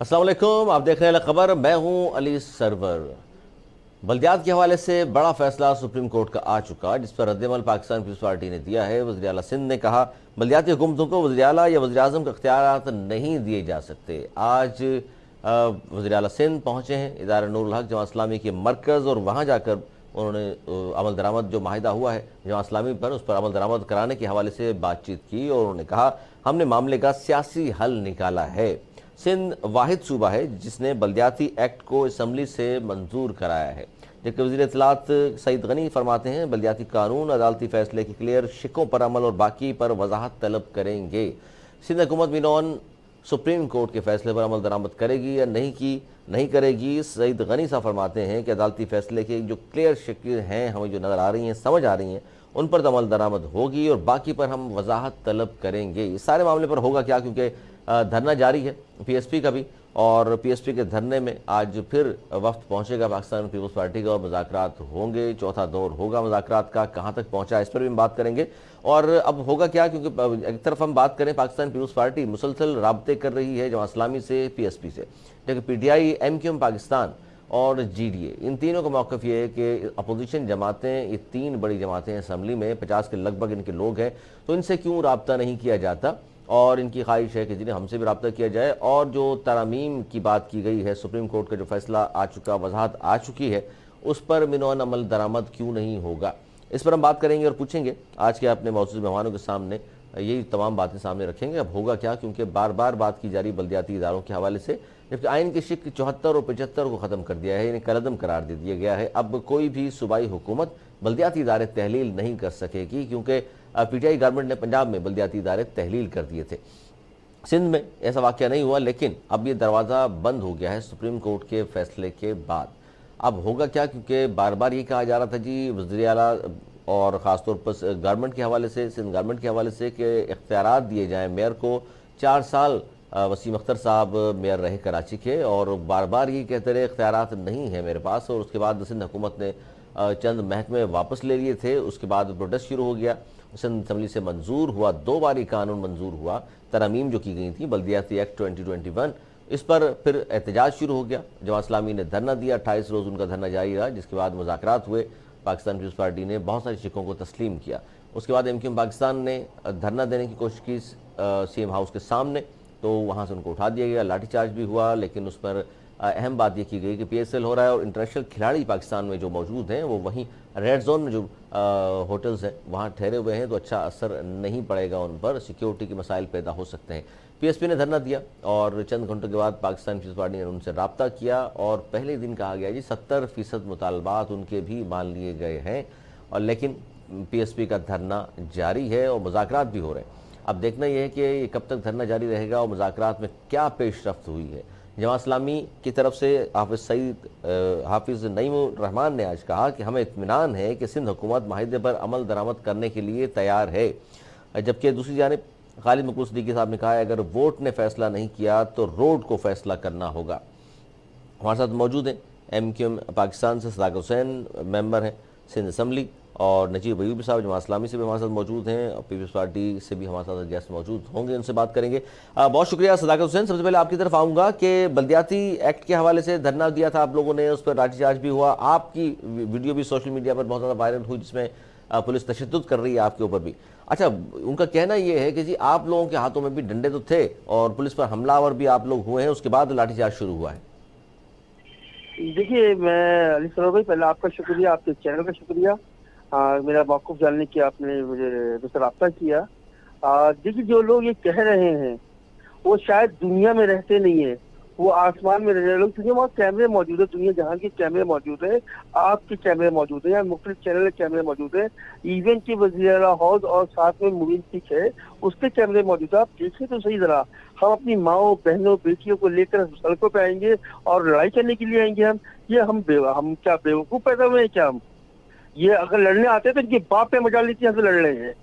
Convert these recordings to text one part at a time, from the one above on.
अस्सलाम वालेकुम, आप देख रहे हैं खबर। मैं हूं अली सरवर। बल्दियात के हवाले से बड़ा फैसला सुप्रीम कोर्ट का आ चुका, जिस पर रद्दमल पाकिस्तान पीपल्स पार्टी ने दिया है। वज़ीर आला सिंध ने कहा बल्दियाती हुकूमतों को वज़ीर आला या वज़ीर आज़म का इख्तियारात नहीं दिए जा सकते। आज वज़ीर आला सिंध पहुँचे हैं इदारा नूरुल हक जमात इस्लामी के मरकज़, और वहाँ जाकर उन्होंने अमल दरामद जो माहिदा हुआ है जमात इस्लामी पर, उस पर अमल दरामद कराने के हवाले से बातचीत की, और उन्होंने कहा हमने मामले का सियासी हल निकाला है। सिंध वाहिद सूबा है जिसने बल्दियाती एक्ट को असम्बली से मंजूर कराया है। जबकि वज़ीर इत्तलात सईद गनी फरमाते हैं बल्दियाती कानून अदालती फैसले के क्लियर शिकों पर अमल और बाकी पर वजाहत तलब करेंगे। सिंध हुकूमत मिनोन सुप्रीम कोर्ट के फैसले पर अमल दरामद करेगी या नहीं करेगी। सईद गनी साहब फरमाते हैं कि अदालती फैसले के जो क्लियर शिकें हैं, हमें जो नज़र आ रही हैं, समझ आ रही हैं, उन पर अमल दरामद होगी और बाकी पर हम वजाहत तलब करेंगे। इस सारे मामले पर होगा क्या, क्योंकि धरना जारी है पीएसपी का भी, और पीएसपी के धरने में आज फिर वफ्द पहुंचेगा पाकिस्तान पीपल्स पार्टी का और मुज़ाकरात होंगे। चौथा दौर होगा मुज़ाकरात का, कहां तक पहुंचा इस पर भी हम बात करेंगे। और अब होगा क्या, क्योंकि एक तरफ हम बात करें पाकिस्तान पीपल्स पार्टी मुसलसल राब्ते कर रही है जमात इस्लामी से, पीएसपी से, जबकि पीटीआई, एमक्यूएम पाकिस्तान और जीडीए, इन तीनों का मौक़िफ़ ये है कि अपोजिशन जमातें, ये तीन बड़ी जमातें असम्बली में 50 के लगभग इनके लोग हैं, तो इनसे क्यों रब्ता नहीं किया जाता, और इनकी ख्वाहिश है कि जिन्हें हमसे भी रब्ता किया जाए। और जो तरामीम की बात की गई है, सुप्रीम कोर्ट का जो फैसला आ चुका, वजाहत आ चुकी है, उस पर मिनोन अमल दरामद क्यों नहीं होगा, इस पर हम बात करेंगे और पूछेंगे आज के अपने मौजूद मेहमानों के सामने। यही तमाम बातें सामने रखेंगे। अब होगा क्या, क्योंकि बार बार बात की जा रही बल्दियाती इदारों के हवाले से, जबकि आइन के शिक 74 और 75 को ख़त्म कर दिया है, इन्हें कलअदम करार दे दिया गया है। अब कोई भी सूबाई हुकूमत बल्दियाती इदारे तहलील नहीं कर सकेगी, क्योंकि पीटीआई गवर्नमेंट ने पंजाब में बल्दियाती इदारे तहलील कर दिए थे। सिंध में ऐसा वाक़या नहीं हुआ, लेकिन अब ये दरवाज़ा बंद हो गया है सुप्रीम कोर्ट के फैसले के बाद। अब होगा क्या, क्योंकि बार बार ये कहा जा रहा था जी वज़ीर आला और ख़ासतौर पर गवर्नमेंट के हवाले से, सिंध गवर्नमेंट के हवाले से, कि इख्तियारात दिए जाएँ मेयर को। 4 साल वसीम अख्तर साहब मेयर रहे कराची के, और बार बार ये कहते रहे इख्तियारात नहीं है मेरे पास, और उसके बाद सिंध हुकूमत ने चंद महकमे वापस ले लिए थे। उसके बाद प्रोटेस्ट शुरू हो गया, सिंध असम्बली से मंजूर हुआ, 2 बार ये कानून मंजूर हुआ, तरमीम जो की गई थी बल्दियाती एक्ट 2021, इस पर फिर एहतजाज शुरू हो गया। जमात इस्लामी ने धरना दिया, 28 रोज़ उनका धरना जारी रहा, जिसके बाद मुज़ाकरात हुए। पाकिस्तान पीपल्स पार्टी ने बहुत सारी शिकों को तस्लीम किया। उसके बाद एमक्यूएम पाकिस्तान ने धरना देने की कोशिश की सीएम हाउस के सामने, तो वहाँ से उनको उठा दिया गया, लाठीचार्ज भी हुआ। लेकिन उस पर अहम बात यह की गई कि पीएसएल हो रहा है और इंटरनेशनल खिलाड़ी पाकिस्तान में जो मौजूद हैं वो वहीं रेड जोन में जो होटल्स हैं वहाँ ठहरे हुए हैं, तो अच्छा असर नहीं पड़ेगा उन पर, सिक्योरिटी के मसाइल पैदा हो सकते हैं। पीएसपी ने धरना दिया और चंद घंटों के बाद पाकिस्तान पीपल्स पार्टी ने उनसे रब्ता किया, और पहले दिन कहा गया जी 70% मुतालबात उनके भी मान लिए गए हैं, और लेकिन पीएसपी का धरना जारी है और मुज़ाकरात भी हो रहे हैं। अब देखना यह है कि ये कब तक धरना जारी रहेगा और मुज़ाकरात में क्या पेशरफ्त हुई है। जमात इस्लामी की तरफ से हाफिज़ नईमुर रहमान ने आज कहा कि हमें इत्मीनान है कि सिंध हुकूमत माहिदे पर अमल दरामद करने के लिए तैयार है, जबकि दूसरी जानिब खालिद मकबूल सिद्दीकी साहब ने कहा है अगर वोट ने फैसला नहीं किया तो रोड को फैसला करना होगा। हमारे साथ मौजूद हैं एमक्यूएम पाकिस्तान से सदाकत हुसैन मेंबर हैं सिंध असम्बली, और नजीब अयूबी साहब जमात इस्लामी से भी हमारे साथ मौजूद हैं, और पीपल्स पार्टी से भी हमारे साथ गेस्ट मौजूद होंगे, उनसे बात करेंगे। बहुत शुक्रिया सदाकत हुसैन। सबसे पहले आपकी तरफ आऊँगा कि बल्दियाती एक्ट के हवाले से धरना दिया था आप लोगों ने, उस पर लाठीचार्ज भी हुआ, आपकी वीडियो भी सोशल मीडिया पर बहुत ज़्यादा वायरल हुई जिसमें पुलिस तशद्दुद कर रही है आपके ऊपर भी। अच्छा, उनका कहना यह है कि जी आप लोगों के हाथों में भी डंडे तो थे और पुलिस पर हमलावर भी आप लोग हुए हैं, उसके बाद लाठीचार्ज शुरू हुआ है। देखिए, मैं अली सरोवर भाई पहले आपका शुक्रिया, आपके चैनल का शुक्रिया, मेरा मौक़िफ़ जानने की आपने मुझे मुझसे रब्ता किया। देखिए, जो लोग ये कह रहे हैं वो शायद दुनिया में रहते नहीं है, वो आसमान में रह रहे लोग, क्योंकि वहाँ कैमरे मौजूद है, दुनिया जहां के कैमरे मौजूद है, आपके कैमरे मौजूद है, या मुख्तलिफ चैनल के कैमरे मौजूद है, इवन की वज़ीर आला हाउस और साथ में मुबीन सिख है उसके कैमरे मौजूद है। आप देखिए तो सही जरा, हम अपनी माओ बहनों बेटियों को लेकर सड़कों पे आएंगे और लड़ाई करने के लिए आएंगे? हम क्या बेवकूफ़ पैदा हुए हैं क्या? हम ये अगर लड़ने आते हैं तो इनके बाप पे मजा लेती है, हमसे लड़ रहे हैं।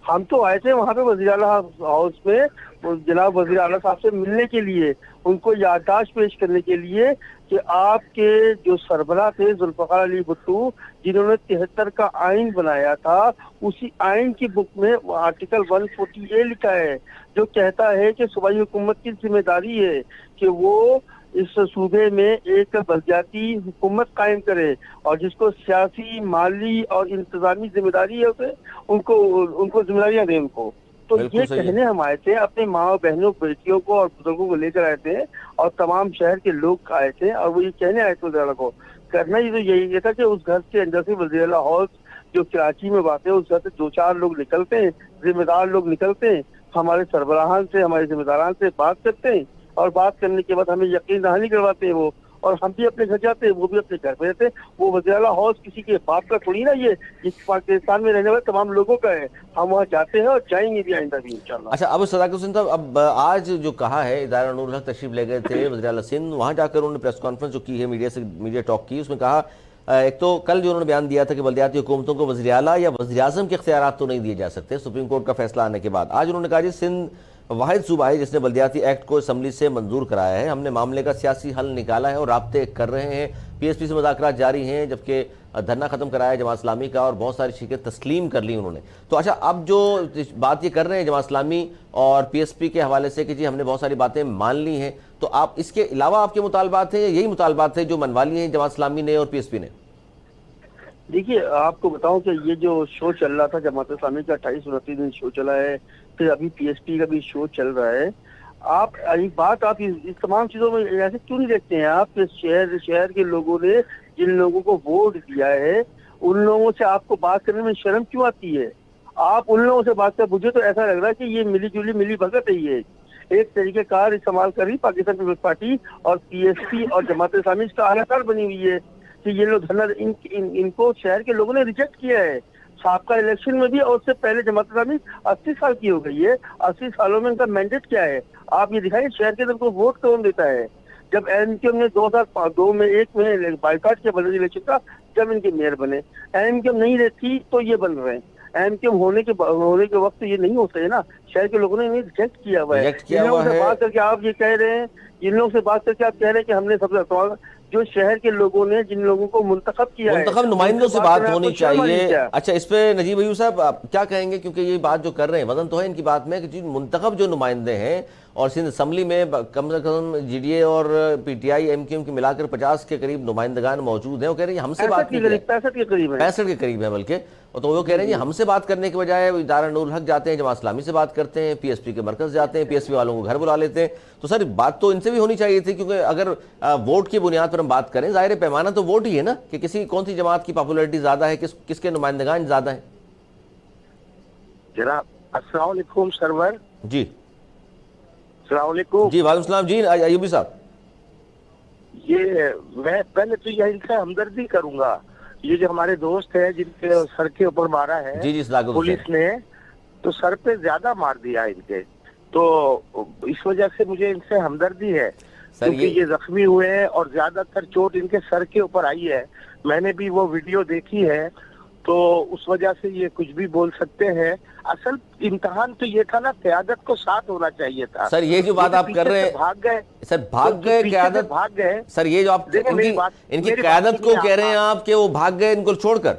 हम तो आए थे वहाँ पे वज़ीर आला हाउस में जनाब वज़ीर आला साहब से मिलने के लिए, उनको याददाश्त पेश करने के लिए कि आपके जो सरबराह थे जुल्फ़िकार अली भुट्टो, जिन्होंने 73 का आइन बनाया था, उसी आइन की बुक में आर्टिकल 140A लिखा है, जो कहता है कि सूबाई हुकूमत की जिम्मेदारी है कि वो इस सूबे में एक बलदियाती हुकूमत कायम करे, और जिसको सियासी, माली और इंतजामी जिम्मेदारी है उसे, उनको जिम्मेदारियां दें उनको। तो ये कहने हम आए थे, अपने माँ बहनों बेटियों को और बुजुर्गों को लेकर आए थे, और तमाम शहर के लोग आए थे, और वो ये कहने आए थे वज़ीर को। करना ही तो यही था कि उस घर के अंदर से वज़ीर आला हाउस जो कराची में वाक़ है, उस घर से 2-4 लोग निकलते हैं, जिम्मेदार लोग निकलते हैं, हमारे सरबराहान से, हमारे जिम्मेदारान से बात करते हैं, और बात करने के बाद हमें यकीन दहानी करवाते हैं वो, और हम भी अपने घर जाते हैं, वो भी अपने घर पे रहते हैं। वो वज़ीर आला हाउस किसी के बाप का थोड़ी ना, ये इस पाकिस्तान में रहने वाले तमाम लोगों का है। हम वहाँ जाते हैं और जाएंगे भी आइंदा भी इंशाल्लाह। अच्छा, अब सदाकत हुसैन साहब, अब आज जो कहा है, इदारा नूरुल हक तशरीफ ले गए थे वज़ीर आला सिंध, वहाँ जाकर उन्होंने प्रेस कॉन्फ्रेंस जो की है, मीडिया टॉक की, उसमें कहा एक तो कल जो उन्होंने बयान दिया था कि बल्दियाती हुकूमतों को वज़ीर आला या वज़ीर आज़म के इख्तियारात तो नहीं दिए जा सकते सुप्रीम कोर्ट का फैसला आने के बाद। आज उन्होंने कहा जी सिंध वाहिद सूबा है जिसने बल्दियाती एक्ट को असम्बली से मंजूर कराया है, हमने मामले का सियासी हल निकाला है और राब्ते कर रहे हैं, PSP से मुज़ाकरात जारी हैं, जबकि धरना ख़त्म कराया जमात इस्लामी का, और बहुत सारी चीज़ें तस्लीम कर ली उन्होंने। तो अच्छा, अब जो बात ये कर रहे हैं जमात इस्लामी और PSP के हवाले से कि जी हमने बहुत सारी बातें मान ली हैं, तो आप इसके अलावा आपके मुतालबात हैं या यही मुतालबात थे जो मनवा लिए हैं जमात इस्लामी ने और PSP ने? देखिए, आपको बताऊं कि ये जो शो चल रहा था जमात इस्लामी का 28-29 दिन शो चला है, फिर अभी PSP का भी शो चल रहा है। आप एक बात, आप इस तमाम चीजों में ऐसे क्यों नहीं देखते हैं आप कि शहर के लोगों ने जिन लोगों को वोट दिया है, उन लोगों से आपको बात करने में शर्म क्यों आती है? आप उन लोगों से बात कर, मुझे तो ऐसा लग रहा है कि ये मिली भगत है, ये एक तरीकेकार इस्तेमाल कर रही पाकिस्तान पीपल्स पार्टी और PSP और जमात इस्लामी इसका आलाकार बनी हुई है कि ये लोग धरना, इनको शहर के लोगों ने रिजेक्ट किया है। साबका इलेक्शन में भी, और उससे पहले जमात इस्लामी 80 साल की हो गई है, 80 सालों में इनका मैंडेट क्या है? आप ये दिखाइए, शहर के अंदर को वोट कौन देता है? जब MKM ने 2002 में एक में बाइकाट किया बल्दी इलेक्शन का, जब इनके मेयर बने, MKM नहीं रहती तो ये बन रहे हैं। MKM होने के वक्त ये नहीं होता है ना, शहर के लोगों ने इन्हें रिजेक्ट किया हुआ है। इन लोगों से बात करके आप ये कह रहे हैं, इन लोगों से बात करके आप कह रहे हैं कि हमने सबसे जो शहर के लोगों ने जिन लोगों को मुंतखब किया है, मुंतखब नुमाइंदों से बात होनी चाहिए। अच्छा, इस पे नजीब अयूब साहब आप क्या कहेंगे? क्योंकि ये बात जो कर रहे हैं, वजन तो है इनकी बात में कि जी मुंतखब जो नुमाइंदे हैं, और सिंध असम्बली में कम से कम GDA और PTI MKM की मिलाकर 50 के करीब नुमाइंदगान मौजूद हैं, वो कह रहे हैं हमसे बात 65 के करीब है बल्कि, तो वो कह रहे हैं हमसे बात करने के बजाय इदारा नूरुल हक जाते हैं, जमात इस्लामी से बात करते हैं, PSP के मरकज जाते हैं, PSP वालों को घर बुला लेते हैं। तो सर बात तो इनसे भी होनी चाहिए थी, क्योंकि अगर वोट की बुनियाद पर हम बात करें, जाहिर पैमाना तो वोट ही है ना, कि किसी कौन सी जमात की पॉपुलैरिटी ज्यादा है, किसके नुमाइंदगान ज्यादा है। जनाब अस्सलाम वालेकुम सरवर जी, अस्सलाम वालेकुम जी वालेकुम सलाम जी अयूबी साहब। ये मैं पहले तो यही इनसे हमदर्दी करूंगा, ये जो हमारे दोस्त हैं जिनके सर के ऊपर मारा है जी पुलिस ने, तो सर पे ज्यादा मार दिया इनके, तो इस वजह से मुझे इनसे हमदर्दी है, क्योंकि ये जख्मी हुए हैं और ज्यादातर चोट इनके सर के ऊपर आई है। मैंने भी वो वीडियो देखी है, तो उस वजह से ये कुछ भी बोल सकते हैं। असल इम्तिहान तो ये था ना, क़यादत को साथ होना चाहिए था। सर ये जो बात आप कर रहे हैं, भाग गए सर, भाग गए क़यादत, भाग गए सर, ये जो आप इनकी क़यादत को कह रहे हैं आप कि वो भाग गए इनको छोड़कर।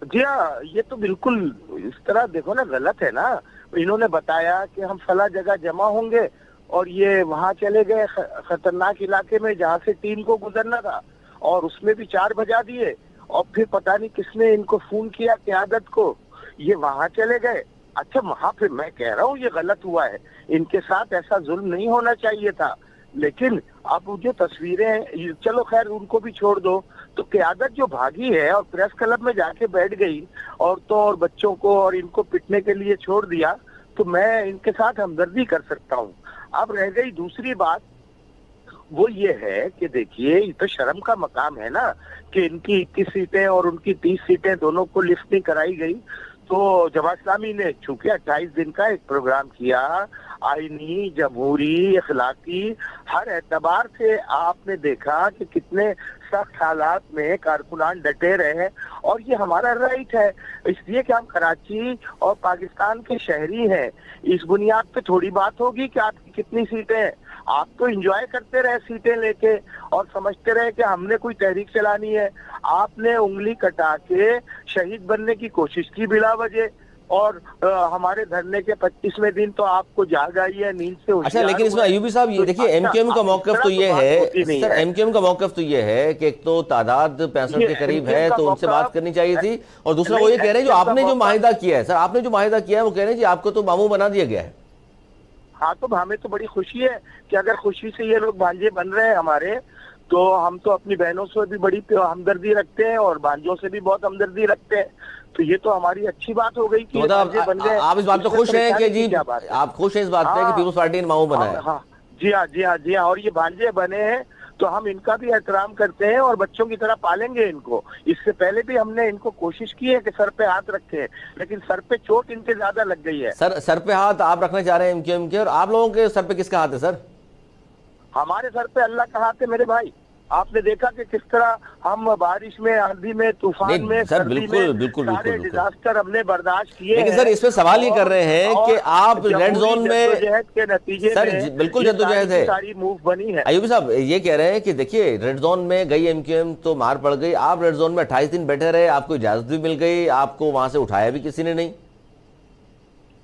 जी हाँ, ये तो बिल्कुल इस तरह देखो ना, गलत है ना। इन्होंने बताया कि हम फला जगह जमा होंगे, और ये वहां चले गए खतरनाक इलाके में जहाँ से टीम को गुजरना था, और उसमें भी 4 बजा दिए, और फिर पता नहीं किसने इनको फोन किया क़यादत को, ये वहां चले गए। अच्छा, वहां पे मैं कह रहा हूँ ये गलत हुआ है, इनके साथ ऐसा जुल्म नहीं होना चाहिए था। लेकिन अब जो तस्वीरें, चलो खैर उनको भी छोड़ दो, तो क़यादत जो भागी है और प्रेस क्लब में जाके बैठ गई, औरतों और बच्चों को और इनको पिटने के लिए छोड़ दिया, तो मैं इनके साथ हमदर्दी कर सकता हूँ। अब रह गई दूसरी बात, वो ये है कि देखिए, ये तो शर्म का मकाम है ना कि इनकी 21 सीटें और उनकी 30 सीटें दोनों को लिफ्ट नहीं कराई गई। तो जमात इस्लामी ने चूंकि 28 दिन का एक प्रोग्राम किया, आईनी, जमहूरी, अखलाकी, हर एतबार से आपने देखा कि कितने سخت حالات میں کارکنان ڈٹے رہے اور یہ ہمارا رائٹ ہے، اس لیے کہ ہم کراچی اور پاکستان کے شہری ہیں۔ اس بنیاد پہ تھوڑی بات ہوگی کہ آپ کی کتنی سیٹیں ہیں، آپ تو انجوائے کرتے رہے سیٹیں لے کے اور سمجھتے رہے کہ ہم نے کوئی تحریک چلانی ہے۔ آپ نے انگلی کٹا کے شہید بننے کی کوشش کی بلا وجہ، اور ہمارے دھرنے کے 25ویں دن تو آپ کو جاگ آئی ہے نیند سے۔ اچھا، لیکن اس میں ایوبی صاحب یہ دیکھیے ایم کیو ایم کا موقف تو یہ ہے سر، ایم کیو ایم کا موقف تو یہ ہے کہ ایک تو تعداد 65 کے قریب ہے تو ان سے بات کرنی چاہیے تھی، اور دوسرا وہ یہ کہہ رہے ہیں جو آپ نے جو معاہدہ کیا ہے سر، آپ نے جو معاہدہ کیا ہے وہ کہہ رہے ہیں جی آپ کو تو ماموں بنا دیا گیا ہے۔ ہاں تو ہمیں تو بڑی خوشی ہے کہ اگر خوشی سے یہ لوگ بھانجے بن رہے ہیں ہمارے، تو ہم تو اپنی بہنوں سے بھی بڑی ہمدردی رکھتے ہیں اور بھانجوں سے بھی بہت ہمدردی رکھتے ہیں، تو یہ تو ہماری اچھی بات ہو گئی کہ یہ بھانجے بن گئے۔ آپ اس بات پہ خوش ہیں کہ جی آپ خوش ہیں اس بات پہ کہ پیپلز پارٹی نے ماموں بنایا؟ ہاں جی ہاں جی ہاں جی ہاں، اور یہ بھانجے بنے ہیں تو ہم ان کا بھی احترام کرتے ہیں اور بچوں کی طرح پالیں گے ان کو۔ اس سے پہلے بھی ہم نے ان کو کوشش کی ہے کہ سر پہ ہاتھ رکھے، لیکن سر پہ چوٹ ان کے زیادہ لگ گئی ہے۔ سر پہ ہاتھ آپ رکھنا چاہ رہے ہیں ایم کیو ایم کے، اور آپ لوگوں کے سر پہ کس کا ہاتھ ہے سر؟ ہمارے سر پہ اللہ کا ہاتھ ہے میرے بھائی۔ آپ نے دیکھا کہ کس طرح ہم بارش میں، آندھی میں، طوفان میں، سردی میں سارے ڈیزاسٹر ہم نے برداشت کیے ہیں۔ لیکن سر اس پہ سوال یہ کر رہے ہیں کہ آپ ریڈ زون میں جدوجہد کے نتیجے سر بالکل جدوجہد ہے، ساری موو بنی ہے۔ ایوبی صاحب یہ کہہ رہے ہیں کہ دیکھیے ریڈ زون میں گئی ایم کیو ایم تو مار پڑ گئی، آپ ریڈ زون میں 28 دن بیٹھے رہے، آپ کو اجازت بھی مل گئی، آپ کو وہاں سے اٹھایا بھی کسی نے نہیں۔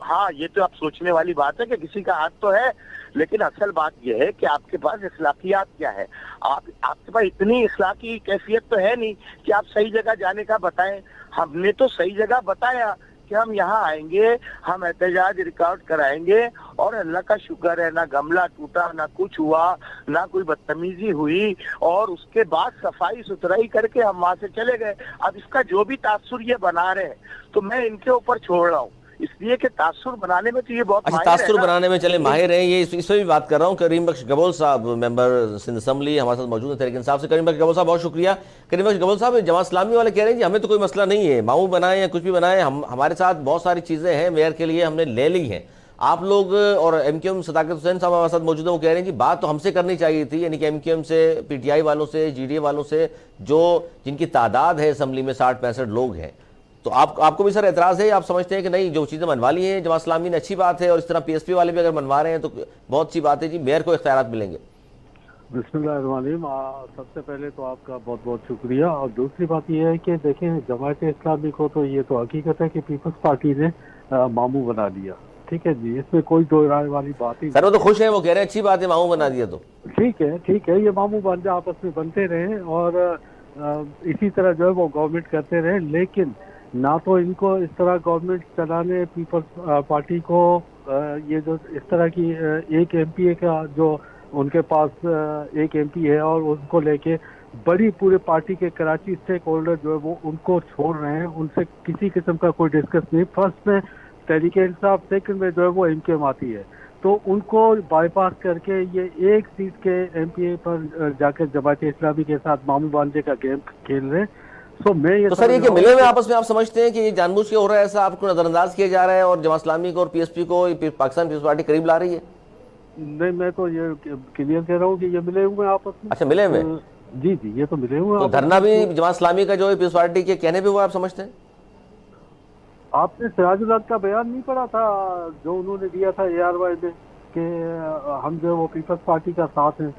ہاں یہ تو آپ سوچنے والی بات ہے کہ کسی کا ہاتھ تو ہے، لیکن اصل بات یہ ہے کہ آپ کے پاس اخلاقیات کیا ہے۔ آپ کے پاس اتنی اخلاقی کیفیت تو ہے نہیں کہ آپ صحیح جگہ جانے کا بتائیں۔ ہم نے تو صحیح جگہ بتایا کہ ہم یہاں آئیں گے، ہم احتجاج ریکارڈ کرائیں گے، اور اللہ کا شکر ہے نہ گملہ ٹوٹا، نہ کچھ ہوا، نہ کوئی بدتمیزی ہوئی، اور اس کے بعد صفائی ستھرائی کر کے ہم وہاں سے چلے گئے۔ اب اس کا جو بھی تاثر یہ بنا رہے ہیں تو میں ان کے اوپر چھوڑ رہا ہوں، اس لیے کہ تاثر بنانے میں تو یہ بہت ماہر ہے۔ تاثر بنانے میں چلے ماہر ہیں، یہ اس پہ بھی بات کر رہا ہوں۔ کریم بخش گبول صاحب ممبر سندھ اسمبلی ہمارے ساتھ موجود ہیں تحریک انصاف سے۔ کریم بخش گبول صاحب بہت شکریہ۔ کریم بخش گبول صاحب جماعت اسلامی والے کہہ رہے ہیں جی ہمیں تو کوئی مسئلہ نہیں ہے، ماموں بنائیں یا کچھ بھی بنائیں، ہمارے ساتھ بہت ساری چیزیں ہیں میئر کے لیے ہم نے لے لی ہیں۔ آپ لوگ اور ایم کیو ایم صداقت حسین صاحب ہمارے ساتھ موجود ہیں، وہ کہہ رہے ہیں جی بات تو ہم سے کرنی چاہیے تھی، یعنی کہ ایم کیو ایم سے، پی ٹی آئی والوں سے، جی ڈی اے والوں سے، جن کی تعداد ہے اسمبلی میں 60-65 لوگ ہیں۔ تو آپ کو بھی سر اعتراض ہے، آپ سمجھتے ہیں کہ نہیں جو چیزیں منوا لی ہیں جماعت اسلامی نے اچھی بات ہے، اور اس طرح پی ایس پی والے بھی اگر منوا رہے ہیں تو بہت اچھی بات ہے جی، میئر کو اختیارات ملیں گے؟ بسم اللہ الرحمن الرحیم۔ سب سے پہلے تو آپ کا بہت بہت شکریہ، اور دوسری بات یہ ہے کہ دیکھیں جماعت اسلامی کو تو یہ تو حقیقت ہے کہ پیپلز پارٹی نے ماموں بنا دیا، ٹھیک ہے جی، اس میں کوئی دو رائے والی بات ہی سر وہ تو خوش ہیں، وہ کہہ رہے ہیں اچھی بات ہے ماموں بنا دیا تو ٹھیک ہے، یہ ماموں بن جا آپس میں بنتے رہیں اور اسی طرح جو ہے وہ گورنمنٹ کرتے رہیں، لیکن نہ تو ان کو اس طرح گورنمنٹ چلانے پیپلز پارٹی کو یہ جو اس طرح کی ایک ایم پی اے کا جو ان کے پاس ایک ایم پی ہے اور اس کو لے کے بڑی پورے پارٹی کے کراچی اسٹیک ہولڈر جو ہے وہ ان کو چھوڑ رہے ہیں، ان سے کسی قسم کا کوئی ڈسکس نہیں۔ فرسٹ میں تحریک انصاف، سیکنڈ میں جو ہے وہ ایم کیو ایم آتی ہے، تو ان کو بائی پاس کر کے یہ ایک سیٹ کے ایم پی اے پر جا کر جماعت اسلامی کے ساتھ ماموں بانجے کا گیم کھیل رہے ہیں۔ تو سر یہ کہ ملے ہوئے آپس میں آپ سمجھتے ہیں کہ یہ جان بوجھ کے ہو رہا ہے ایسا، آپ کو نظر انداز کیا جا رہا ہے اور جماعت اسلامی کو اور پی ایس پی کو پاکستان پیپلز پارٹی قریب لا رہی ہے؟ نہیں، میں تو یہ کلیئر کہہ رہا ہوں کہ یہ ملے ہوئے آپس میں۔ اچھا ملے ہوئے؟ جی یہ تو ملے ہوئے۔ تو دھرنا بھی جماعت اسلامی کا جو ہے پیپلز پارٹی کے کہنے پہ ہوا آپ سمجھتے ہیں؟ آپ نے سراج الحق کا بیان نہیں پڑھا تھا جو انہوں نے دیا تھا اے آر وائی میں کہ ہم جو وہ پیپلز پارٹی کا ساتھ ہیں؟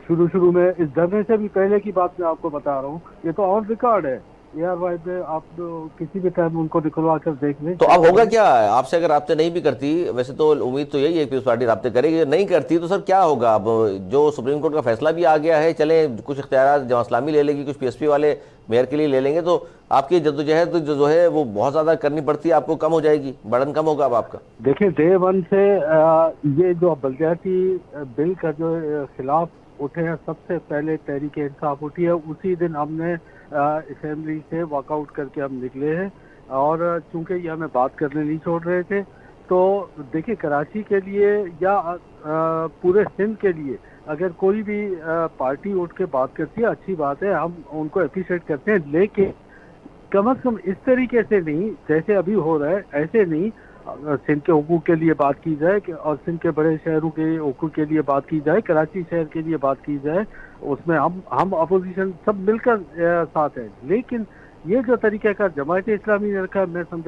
شروع میں اس دھرنے سے بھی پہلے کی بات میں آپ کو بتا رہا ہوں، یہ تو آن ریکارڈ ہے اے آر وائی میں، آپ کسی بھی ٹائم ان کو نکلوا کر دیکھ لیں۔ تو اب ہوگا کیا آپ سے اگر رابطے نہیں بھی کرتی، ویسے تو امید تو یہی ہے کہ پیپلز پارٹی رابطے کرے گی، نہیں کرتی تو سر کیا ہوگا؟ اب جو سپریم کورٹ کا فیصلہ بھی آ گیا ہے، چلیں کچھ اختیارات جماعت اسلامی لے لے گی، کچھ پی ایس پی والے میئر کے لیے لے لیں گے، تو آپ کی جدوجہد جو ہے وہ بہت زیادہ کرنی پڑتی ہے، آپ کو کم ہو جائے گی، برڈن کم ہوگا اب آپ کا؟ دیکھیں ڈے ون سے یہ جو بلدیاتی بل کا جو خلاف اٹھے ہیں، سب سے پہلے تحریک انصاف اٹھی ہے، اسی دن ہم نے اسمبلی سے واک آؤٹ کر کے ہم نکلے ہیں، اور چونکہ یہ ہمیں بات کرنے نہیں چھوڑ رہے تھے، تو دیکھیں کراچی کے لیے یا پورے سندھ کے لیے اگر کوئی بھی پارٹی اٹھ کے بات کرتی ہے اچھی بات ہے، ہم ان کو اپریشیٹ کرتے ہیں، لیکن کم از کم اس طریقے سے نہیں جیسے ابھی ہو رہا ہے، ایسے نہیں۔ सिंध के हुकूक के लिए बात की जाए और सिंध के बड़े शहरों के हुकूक के लिए बात की जाए, कराची शहर के लिए बात की जाए, उसमें हम अपोजिशन सब मिलकर साथ हैं। लेकिन ये जो तरीका का जमात इस्लामी ने रखा है, मैं समझ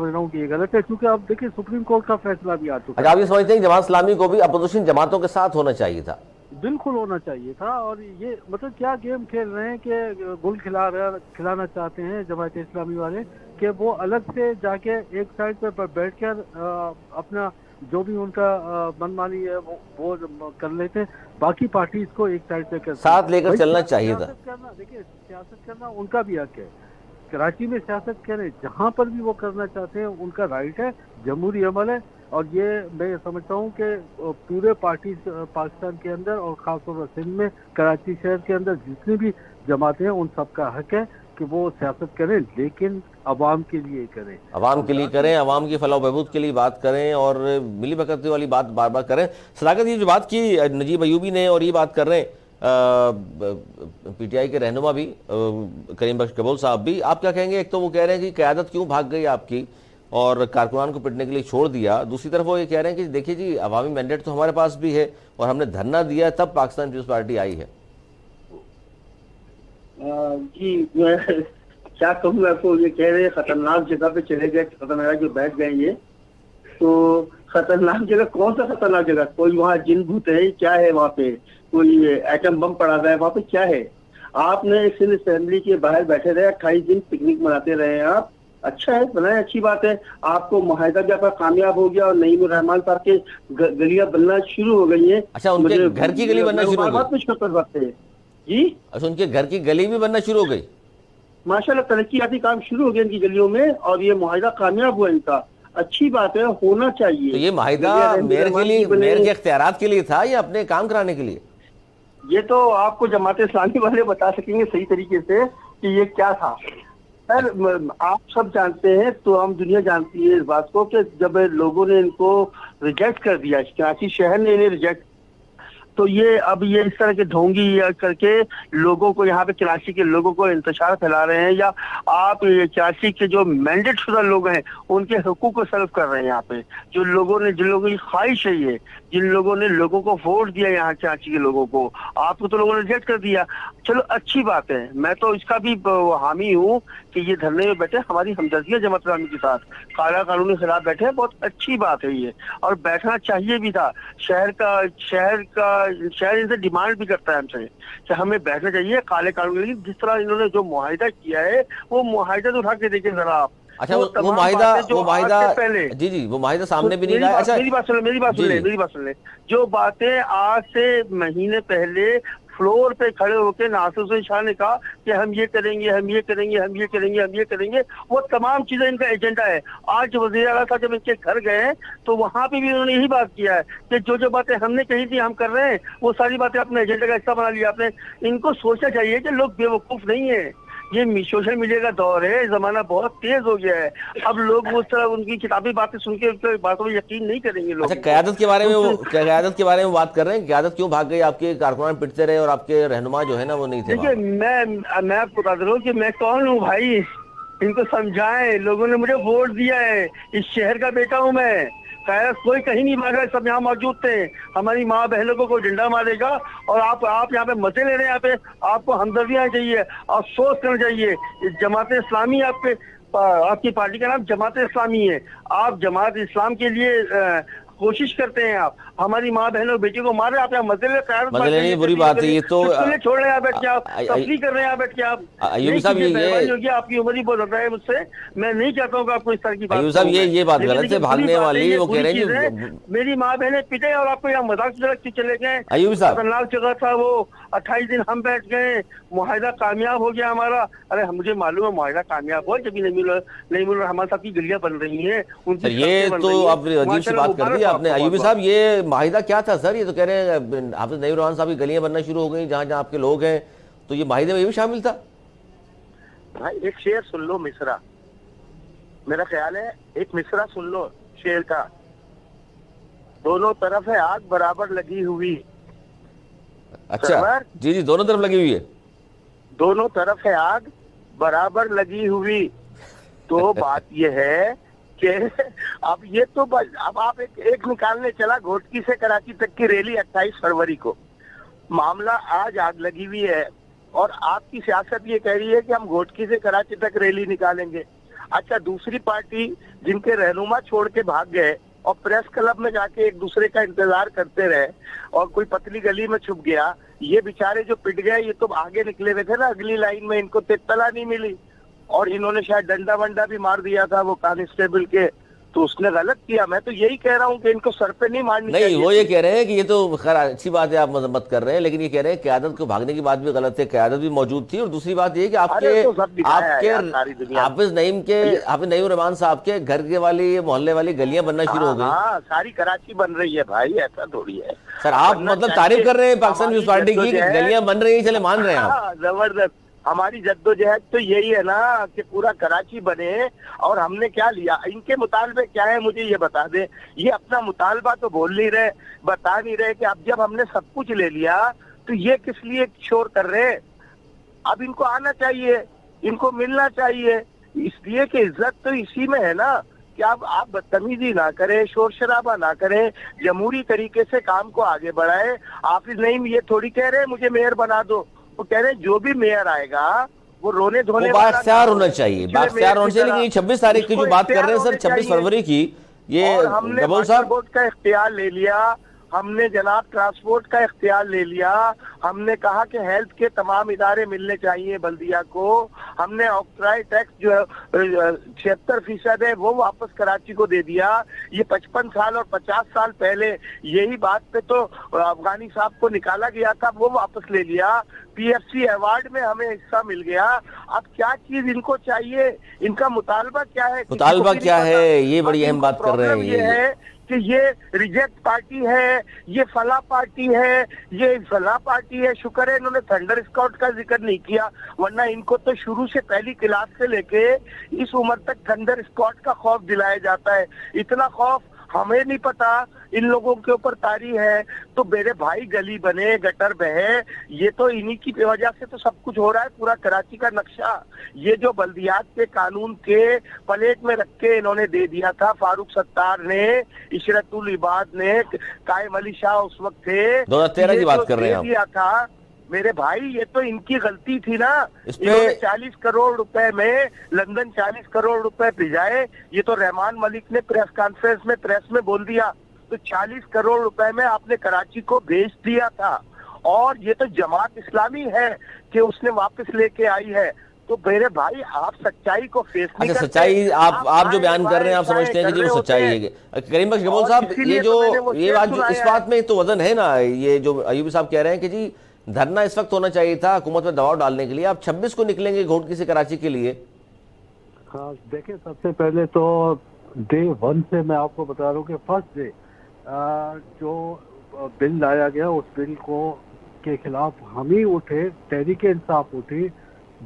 रहा हूँ कि ये गलत है, क्योंकि आप देखिए सुप्रीम कोर्ट का फैसला भी आ चुका अच्छा, आप ये समझते हैं कि जमात इस्लामी को भी अपोजिशन जमातों के साथ होना चाहिए था? बिल्कुल होना चाहिए था। और ये मतलब क्या गेम खेल रहे हैं कि गुल खिलाना चाहते हैं जमात इस्लामी वाले, कि वो अलग से जाके एक साइड पे बैठकर अपना जो भी उनका मनमानी है वो कर लेते हैं, बाकी पार्टीज को एक साइड पे कर साथ लेकर चलना चाहिए था। देखिए सियासत करना उनका भी हक है, कराची में सियासत करें, जहाँ पर भी वो करना चाहते हैं उनका राइट है, जमहूरी अमल है। और ये मैं समझता हूँ कि पूरे पार्टी पाकिस्तान के अंदर और खासतौर पर सिंध में कराची शहर के अंदर जितनी भी जमातें हैं उन सब का हक है कि वो सियासत करें, लेकिन अवाम के लिए करें, अवाम के लिए करें, अवाम की फलाह बहबूद के लिए बात करें और मिली भगत वाली बात बार बार करें। सदाकत, ये जो बात की नजीब अयूबी ने और ये बात कर रहे हैं पीटीआई के रहनुमा भी करीम बख्श कबूल साहब भी, आप क्या कहेंगे? एक तो वो कह रहे हैं कि क़यादत क्यों भाग गई आपकी और कारकुनान को पिटने के लिए छोड़ दिया, दूसरी तरफ वो ये कह रहे हैं कि देखिए जी अवामी मैंडेट तो हमारे पास भी है और हमने धरना दिया तब पाकिस्तान पीपल्स पार्टी आई है। जी मैं क्या कहूँ आपको, ये कह रहे हैं खतरनाक जगह पे चले गए, खतरनाक जो बैठ गए ये, तो खतरनाक जगह कौन सा खतरनाक जगह? कोई वहाँ जिन भूत है क्या है? वहाँ पे कोई एटम बम पड़ा हुआ है? वहाँ पे क्या है? आपने सिंध असेंबली के बाहर बैठे रहे 28 दिन, पिकनिक मनाते रहे आप, अच्छा है, बनाए, अच्छी बात है। आपको मुआहिदा भी आपका कामयाब हो गया और नईमुर रहमान साहब के गलियां बनना शुरू हो गई है। अच्छा, उनके घर की गली बनना शुरू हो गई जी? अच्छा, उनके घर की गली भी बनना शुरू हो गई, माशाल्लाह तरक्याती काम शुरू हो गए इनकी गलियों में और ये मुआहिदा कामयाब हुआ इनका, अच्छी बात है, होना चाहिए। तो ये मुआहिदा मेयर के लिए, मेयर के इख्तियारात के लिए था या अपने काम कराने के लिए? ये तो आपको जमात इस्लामी वाले बता सकेंगे सही तरीके से कि ये क्या था। सर आप सब जानते हैं, तो हम दुनिया जानती है इस बात को कि जब लोगों ने इनको रिजेक्ट कर दिया, कराची शहर ने इन्हें रिजेक्ट, तो ये अब ये इस तरह के ढोंगी करके लोगों को, यहाँ पे कराची के लोगों को इंतशार फैला रहे हैं, या आप कराची के जो मैंडेट शुदा लोग हैं उनके हुकूक को सर्व कर रहे हैं। यहाँ पे जो लोगों ने, जिन लोगों की ख्वाहिश है ये, जिन लोगों ने लोगों को वोट दिया यहाँ कराची के लोगों को, आपको तो लोगों ने रिजेक्ट कर दिया। चलो अच्छी बात है, मैं तो इसका भी हामी हूँ कि ये धरने में बैठे, हमारी हमदर्दियाँ जमात इस्लामी के साथ, काला कानून के खिलाफ बैठे, बहुत अच्छी बात है ये, और बैठना चाहिए भी था। शहर इनसे डिमांड भी करता है हमसे कि हमें बैठना चाहिए काले कानून के लिए। जिस तरह इन्होंने जो मुआहिदा किया है वो मुआहिदा तो उठा के देखिए जरा आप। अच्छा, वो मुआहिदा पहले, जी वो मुआहिदा सामने भी नहीं आया। अच्छा मेरी बात सुन ले, जो बातें आज से महीने पहले फ्लोर पे खड़े होकर नासिर हुसैन शाह ने कहा कि हम ये करेंगे, हम ये करेंगे, हम ये करेंगे, हम ये करेंगे, वो तमाम चीजें इनका एजेंडा है। आज वज़ीर आला साहब जब इनके घर गए तो वहां पे भी उन्होंने यही बात किया है कि जो बातें हमने कही थी हम कर रहे हैं, वो सारी बातें अपने एजेंडा का हिस्सा बना लिया आपने। इनको सोचना चाहिए कि लोग बेवकूफ नहीं है, ये सोशल मीडिया का दौर है, जमाना बहुत तेज हो गया है, अब लोग उस तरह उनकी किताबी बातें सुन के उनकी बातों में यकीन नहीं करेंगे लोग। अच्छा, क़यादत के बारे में क़यादत के बारे में बात कर रहे हैं, क़यादत क्यों भाग गई? आपके कारकुनान पिटते रहे और आपके रहनुमा जो है ना वो नहीं थे। देखिए मैं आपको बता दे रहा हूँ कि मैं कौन हूँ भाई, इनको समझाएं, लोगों ने मुझे वोट दिया है, इस शहर का बेटा हूँ मैं, कोई कहीं नहीं भागा, सब यहाँ मौजूद थे। हमारी माँ बहनों को कोई डंडा मारेगा और आप यहाँ पे मजे ले रहे हैं, यहाँ पे आपको हमदर्दियाँ चाहिए, अफसोस करना चाहिए। जमात इस्लामी आपकी पार्टी का नाम जमात इस्लामी है, आप जमात इस्लाम के लिए कोशिश करते हैं, आप हमारी माँ बहनों बेटी को मारे, आप यहाँ मजे नहीं, बुरी बात है ये तो, छोड़ रहे हैं बैठ के, आप तफरीह कर रहे हैं बैठ के आप। अयूब साहब ये आपकी उम्र ही बहुत ज्यादा है मुझसे, मैं नहीं चाहता हूँ कि आपको इस तरह की बात। अयूब साहब ये बात गलत है, भागने वाली वो कह रहे हैं मेरी माँ बहनें पिटे और आपको यहाँ मजाक चले गए। अयूब साहब खतरनाक जगह था वो, 28 दिन हम बैठ गए, मुआहिदा कामयाब हो गया हमारा। अरे मुझे मालूम है मुआहिदा कामयाब हो, जब नईमुर रहमान साहब की गलियां बन रही हैं, ये तो आप अजीब सी बात कर दी आपने। अयूबी साहब ये माहिदा क्या था सर? ये तो कह रहे हैं हाफिज नईमुर रहमान साहब की गलियां बनना शुरू हो गई जहाँ जहाँ आपके लोग हैं, तो ये माहिदे में ये भी शामिल था? भाई एक शेर सुन लो, मिसरा, मेरा ख्याल है एक मिसरा सुन लो शेर का। दोनों तरफ है आग बराबर लगी हुई। अच्छा जी, दोनों तरफ लगी हुई है, दोनों तरफ है आग बराबर लगी हुई। तो बात यह है कि अब ये तो अब आप एक निकालने चला घोटकी से कराची तक की रैली 28 फरवरी को, मामला आज आग लगी हुई है और आपकी सियासत ये कह रही है कि हम घोटकी से कराची तक रैली निकालेंगे। अच्छा, दूसरी पार्टी जिनके रहनुमा छोड़ के भाग गए और प्रेस क्लब में जाके एक दूसरे का इंतजार करते रहे और कोई पतली गली में छुप गया, ये बेचारे जो पिट गए ये तो आगे निकले हुए थे ना अगली लाइन में, इनको तितला नहीं मिली और इन्होंने शायद डंडा वंडा भी मार दिया था वो कांस्टेबल के, तो उसने गलत किया। मैं तो यही कह रहा हूँ कि इनको सर पे नहीं मारनी नहीं, चाहिए। वो ये कह रहे हैं कि ये तो खैर अच्छी बात है, आप मजम्मत कर रहे हैं, लेकिन ये कह रहे हैं क्यादत को भागने की बात भी गलत है, क्यादत भी मौजूद थी। और दूसरी बात ये कि अरे तो सब दिखाया है यार सारी दुनिया में। हाफिज नईम रहमान साहब के घर के वाली मोहल्ले वाली गलियां बनना शुरू हो गई। हाँ, सारी कराची बन रही है भाई, ऐसा थोड़ी है सर आप मतलब तारीफ कर रहे हैं पाकिस्तान पीपल्स पार्टी की, गलियां बन रही है, चले मान रहे हैं आप। हाँ, जबरदस्त। हमारी जद्दोजहद तो यही है ना कि पूरा कराची बने, और हमने क्या लिया, इनके मुतालबे क्या है मुझे ये बता दें। ये अपना मुतालबा तो बोल नहीं रहे, बता नहीं रहे कि अब जब हमने सब कुछ ले लिया तो ये किस लिए शोर कर रहे हैं। अब इनको आना चाहिए, इनको मिलना चाहिए, इसलिए कि इज्जत तो इसी में है ना कि आप बदतमीजी ना करें, शोर शराबा ना करें, जमहूरी तरीके से काम को आगे बढ़ाए। हाफिज नईम ये थोड़ी कह रहे हैं मुझे मेयर बना दो, वो कह रहे हैं जो भी मेयर आएगा वो रोने धोने वाला बाख्तियार होना चाहिए, बाख्तियार होना चाहिए। लेकिन 26 तारीख की जो बात कर रहे हैं सर, 26 फरवरी की, ये हमने डबल साहब बोर्ड का इख्तियार ले लिया, हमने जनाब ट्रांसपोर्ट का इख्तियार ले लिया, हमने कहा कि हेल्थ के तमाम इदारे मिलने चाहिए बल्दिया को, हमने ऑक्ट्राई टैक्स जो 76% है वो वापस कराची को दे दिया। ये 55 साल और 50 साल पहले यही बात पे तो अफगानी साहब को निकाला गया था, वो वापस ले लिया। PFC अवार्ड में हमें हिस्सा मिल गया। अब क्या चीज इनको चाहिए, इनका मुतालबा क्या है, मुतालबा क्या है, ये बड़ी अहम बात कर रहे हैं। ये है कि ये रिजेक्ट पार्टी है, ये फला पार्टी है, ये फला पार्टी है। शुक्र है इन्होंने थंडर स्काउट का जिक्र नहीं किया, वरना इनको तो शुरू से पहली क्लास से लेके इस उम्र तक थंडर स्काउट का खौफ दिलाया जाता है। इतना खौफ हमें नहीं पता इन लोगों के ऊपर तारी है। तो मेरे भाई गली बने, गटर बहे, ये तो इन्हीं की वजह से तो सब कुछ हो रहा है। पूरा कराची का नक्शा ये जो बल्दियात के कानून के प्लेट में रख के इन्होंने दे दिया था, फारूक सत्तार ने, इशरतुल इबाद ने, कायम अली शाह उस वक्त थे, 2013 की बात कर रहे हैं आप। दिया था मेरे भाई, ये तो इनकी गलती थी ना। इसमें इन्होंने 40 करोड़ रुपए में लंदन 40 करोड़ रुपए भिजाए। ये तो रहमान मलिक ने प्रेस कॉन्फ्रेंस में प्रेस में बोल दिया। तो 40 करोड़ रुपए में आपने कराची को भेज दिया था, और ये तो जमात इस्लामी है कि उसने वापस लेके आई है। तो मेरे भाई आप सच्चाई को फेस नहीं करते। सच्चाई आप जो बयान कर रहे हैं, आप समझते हैं कि जी वो सच्चाई है। करीम बख्श गबोल साहब, ये बात इस बात में तो वजन है ना, ये जो अयूबी साहब कह रहे हैं कि जी धरना इस वक्त होना चाहिए था हुकूमत में दबाव डालने के लिए, आप 26 को निकलेंगे घोटकी से कराची के लिए। हाँ देखिए, सबसे पहले तो डे 1 से मैं आपको बता रहा हूँ कि फर्स्ट डे जो बिल लाया गया उस बिल को के खिलाफ हम ही उठे, तहरीक इंसाफ उठी,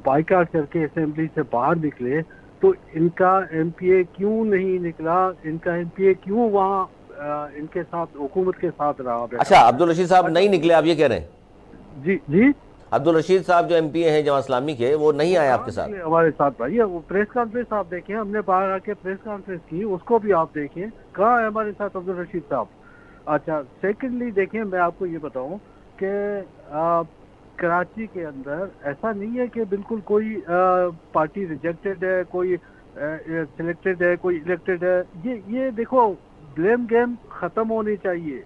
बाइकाट करके असेंबली से बाहर निकले। तो इनका MPA क्यों नहीं निकला, इनका MPA क्यों वहाँ इनके साथ हुकूमत के साथ रहा? अच्छा, अब्दुल रशीद साहब नहीं निकले, आप ये कह रहे हैं? जी अब्दुल रशीद साहब जो MPA हैं जमात इस्लामी के, वो नहीं आए आपके साथ? हमारे साथ भाई, वो प्रेस कॉन्फ्रेंस आप देखें, हमने बाहर आके प्रेस कॉन्फ्रेंस की, उसको भी आप देखें, कहाँ है हमारे साथ अब्दुल रशीद साहब। अच्छा, सेकेंडली देखें, मैं आपको ये बताऊं कि कराची के अंदर ऐसा नहीं है कि बिल्कुल कोई पार्टी रिजेक्टेड है, कोई सिलेक्टेड है, कोई इलेक्टेड है। ये देखो, ब्लेम गेम खत्म होनी चाहिए।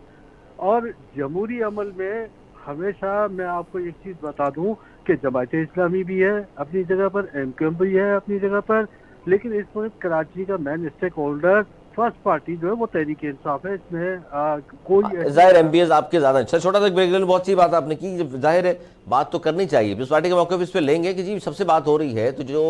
और जमहूरी अमल में हमेशा मैं आपको एक चीज बता दूं कि जमात इस्लामी भी है अपनी जगह पर, MQM भी है अपनी जगह पर, लेकिन इस वक्त कराची का main stake holder first party जो है वो तहरीक इंसाफ है। इसमें कोई जाहिर MPAs आपके ज्यादा अच्छा। छोटा सा ब्रेक, बहुत सी बात आपने की, जाहिर है बात तो करनी चाहिए। पीपल्स पार्टी के मौके पर इस पे लेंगे कि जी सबसे बात हो रही है, तो जो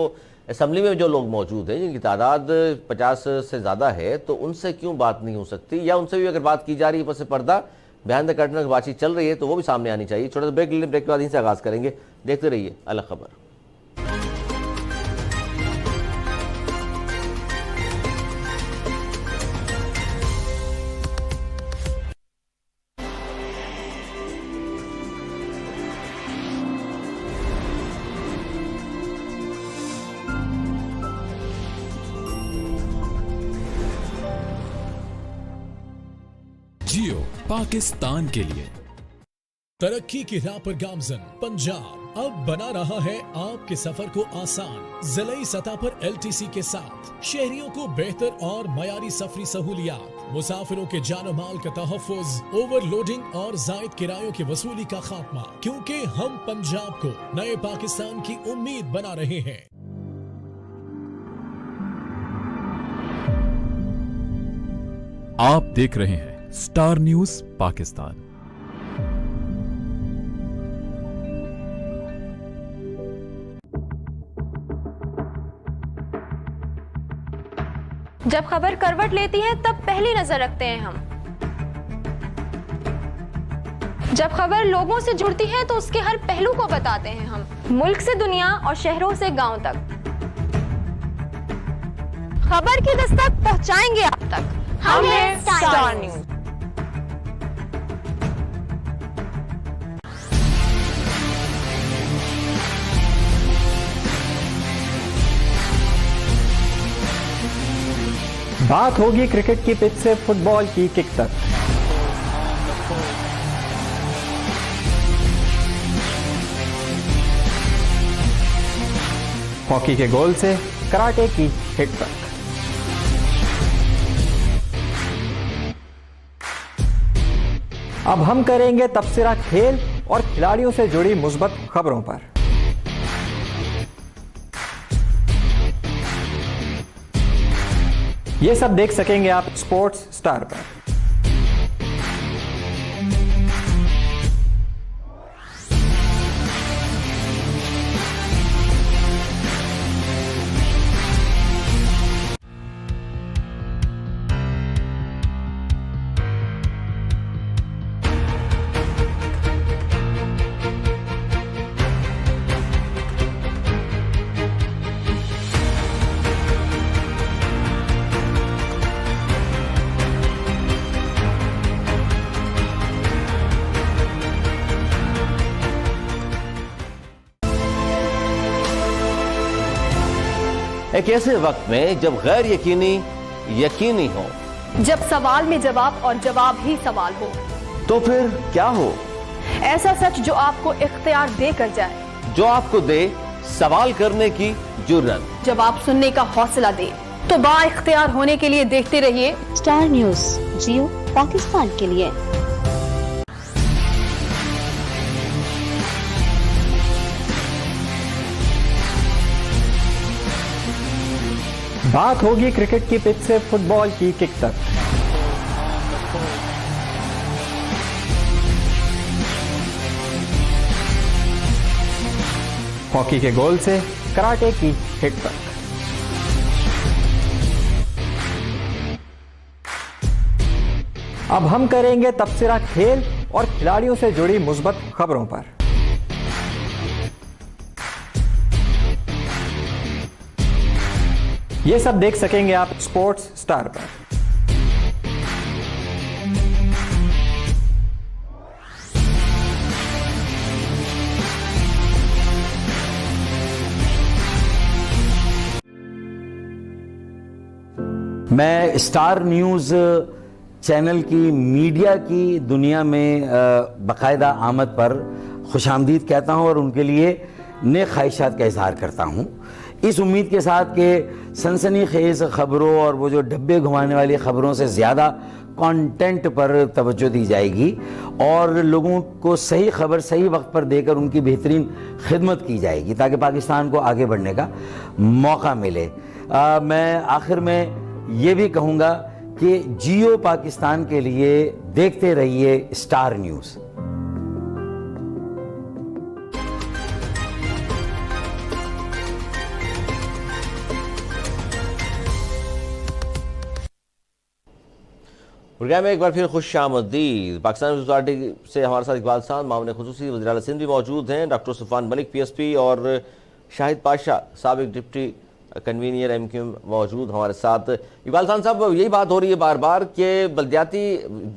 असेंबली में जो लोग मौजूद हैं जिनकी तादाद 50 से ज्यादा है, तो उनसे क्यों बात नहीं हो सकती, या उनसे भी अगर बात की जा रही है पस पर्दा बिहाइंड द कर्टन बातचीत चल रही है, तो वो भी सामने आनी चाहिए। छोटा सा ब्रेक लेने, ब्रेक के बाद यहीं से आगाज करेंगे। देखते रहिए अलग खबर। जियो पाकिस्तान के लिए। तरक्की की राह पर गामजन पंजाब अब बना रहा है आपके सफर को आसान। ज़िलाई सतह पर LTC के साथ शहरियों को बेहतर और मयारी सफरी सहूलियात, मुसाफिरों के जान माल का तहफ़्फ़ुज़, ओवरलोडिंग और ज़ायद किरायों की वसूली का खात्मा, क्योंकि हम पंजाब को नए पाकिस्तान की उम्मीद बना रहे हैं। आप देख रहे हैं स्टार न्यूज पाकिस्तान। जब खबर करवट लेती है तब पहली नजर रखते हैं हम। जब खबर लोगों से जुड़ती है तो उसके हर पहलू को बताते हैं हम, मुल्क से दुनिया और शहरों से गांव तक। खबर की दस्तक पहुंचाएंगे आप तक। हम हैं स्टार न्यूज। बात होगी क्रिकेट की पिच से फुटबॉल की किक तक। हॉकी के गोल से कराटे की हिट तक। अब हम करेंगे तबसरा खेल और खिलाड़ियों से जुड़ी मुस्बत खबरों पर। ये सब देख सकेंगे आप स्पोर्ट्स स्टार पर। एक ऐसे वक्त में जब गैर यकीनी यकीनी हो, जब सवाल में जवाब और जवाब ही सवाल हो, तो फिर क्या हो? ऐसा सच जो आपको इख्तियार दे कर जाए, जो आपको दे सवाल करने की जुर्रत, जवाब सुनने का हौसला दे। तो बा इख्तियार होने के लिए देखते रहिए स्टार न्यूज, जियो पाकिस्तान के लिए। बात होगी क्रिकेट की पिच से फुटबॉल की किक तक। हॉकी के गोल से कराटे की हिट तक। अब हम करेंगे तबसरा खेल और खिलाड़ियों से जुड़ी मुस्बत खबरों पर। ये सब देख सकेंगे आप स्पोर्ट्स स्टार पर। मैं स्टार न्यूज़ चैनल की मीडिया की दुनिया में बाकायदा आमद पर खुशामदीद कहता हूं और उनके लिए नेक ख्वाहिशात का इजहार करता हूं, इस उम्मीद के साथ कि सनसनीखेज खबरों और वो जो डब्बे घुमाने वाली खबरों से ज़्यादा कंटेंट पर तवज्जो दी जाएगी और लोगों को सही खबर सही वक्त पर देकर उनकी बेहतरीन खिदमत की जाएगी ताकि पाकिस्तान को आगे बढ़ने का मौका मिले। मैं आखिर में ये भी कहूँगा कि जियो पाकिस्तान के लिए देखते रहिए स्टार न्यूज़। प्रोग्राम में एक बार फिर खुश आमदीद। पाकिस्तान पीपल्स पार्टी से हमारे साथ इकबाल साहब, मामले खुसूसी वज़ीर आला सिंध भी मौजूद हैं, डॉक्टर सुफ़ान मलिक PSP और शाहिद पाशा साबिक डिप्टी कन्वीनियर MQM मौजूद हमारे साथ। इकबाल साहब, यही बात हो रही है बार बार कि बल्दियाती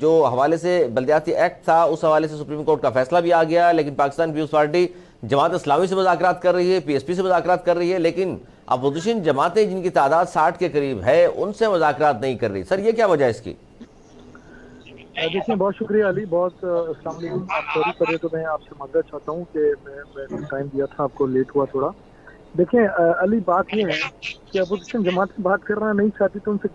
जो हवाले से बल्दियाती एक्ट था उस हवाले से सुप्रीम कोर्ट का फैसला भी आ गया, लेकिन पाकिस्तान पीपल्स पार्टी जमात इस्लामी से मुज़ाकरात कर रही है, PSP से मुज़ाकरात कर रही है, लेकिन अपोजिशन जमातें जिनकी तादाद 60 के करीब है उनसे मुज़ाकरात नहीं कर रही। सर, ये क्या वजह है इसकी? देखिए बहुत शुक्रिया अली, बहुत अस्सलाम वालेकुम। आप सॉरी करिए तो मैं आपसे माजरत चाहता हूँ कि मैं टाइम दिया था आपको, लेट हुआ थोड़ा। देखिए अली, बात ये है कि अपोजिशन जमात से बात करना नहीं चाहती तो उनसे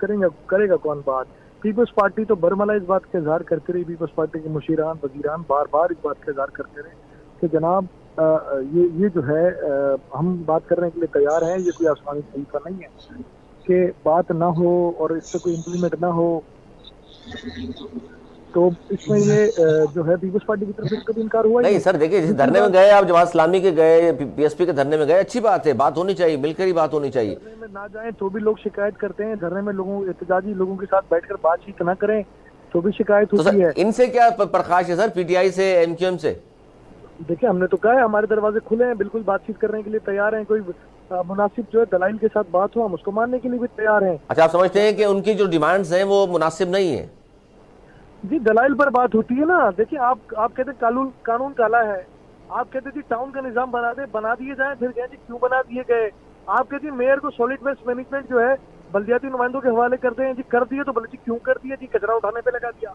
करेगा कौन बात। पीपल्स पार्टी तो बरमला इस बात का इजहार करते रही, पीपल्स पार्टी के मुशीरान वजीरान बार बार इस बात का इजहार करते रहे कि जनाब ये जो है हम बात करने के लिए तैयार हैं, ये कोई आसमानी तरीका नहीं है कि बात ना हो और इससे कोई इम्प्लीमेंट ना हो। तो इसमें ये जो है पीपल्स पार्टी की तरफ से कभी इनकार हुआ नहीं सर। देखिए जिस धरने में गए आप, जमात इस्लामी के गए, पीएसपी के धरने में गए, अच्छी बात है, बात होनी चाहिए, मिलकर ही बात होनी चाहिए। धरने में ना जाएं तो भी लोग शिकायत करते हैं, धरने में लोगों एहतजाजी लोगों के साथ बैठकर बातचीत ना करें तो भी शिकायत होती है। इनसे क्या प्रकाश है सर, पीटीआई से, एमक्यूएम से? देखिए हमने तो कहा है हमारे दरवाजे खुले हैं, बिल्कुल बातचीत करने के लिए तैयार हैं। कोई मुनासिब जो है दलाइल के साथ बात हो, हम उसको मानने के लिए भी तैयार हैं। अच्छा, आप समझते हैं कि उनकी जो डिमांड्स हैं वो मुनासिब नहीं है? जी दलाइल पर बात होती है ना। देखिए आप कहते कानून काला है, आप कहते जी टाउन का निजाम बना दिए जाए, फिर कहें जी क्यों बना दिए गए। आप कहते हैं मेयर को सॉलिड वेस्ट मैनेजमेंट जो है बल्दियाती नुमाइंदों के हवाले करते हैं, जी कर दिए तो बोले जी क्यों कर दिए, जी कचरा उठाने पे लगा दिया।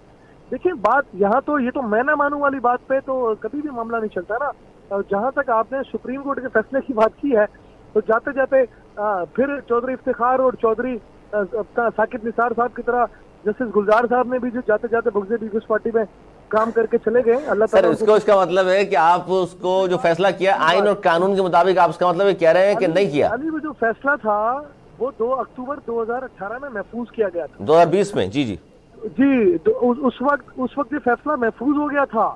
देखिए बात यहाँ तो ये तो मैं ना मानूं वाली बात पे तो कभी भी मामला नहीं चलता ना। जहाँ तक आपने सुप्रीम कोर्ट के फैसले की बात की है तो जाते जाते फिर चौधरी इफ्तिखार और चौधरी साकिब निसार साहब की तरह जस्टिस गुलजार साहब ने भी जो जाते जाते बुगज़े पीपल्स पार्टी में काम करके चले गए। अल्लाह सर इसका मतलब है कि आप उसको जो फैसला किया आइन और कानून के मुताबिक, आप उसका मतलब कह रहे हैं कि नहीं किया? अली वो जो फैसला था वो 2 अक्टूबर 2018 में महफूज किया गया था। 2020 में? जी जी जी। तो उस वक्त ये फैसला महफूज हो गया था।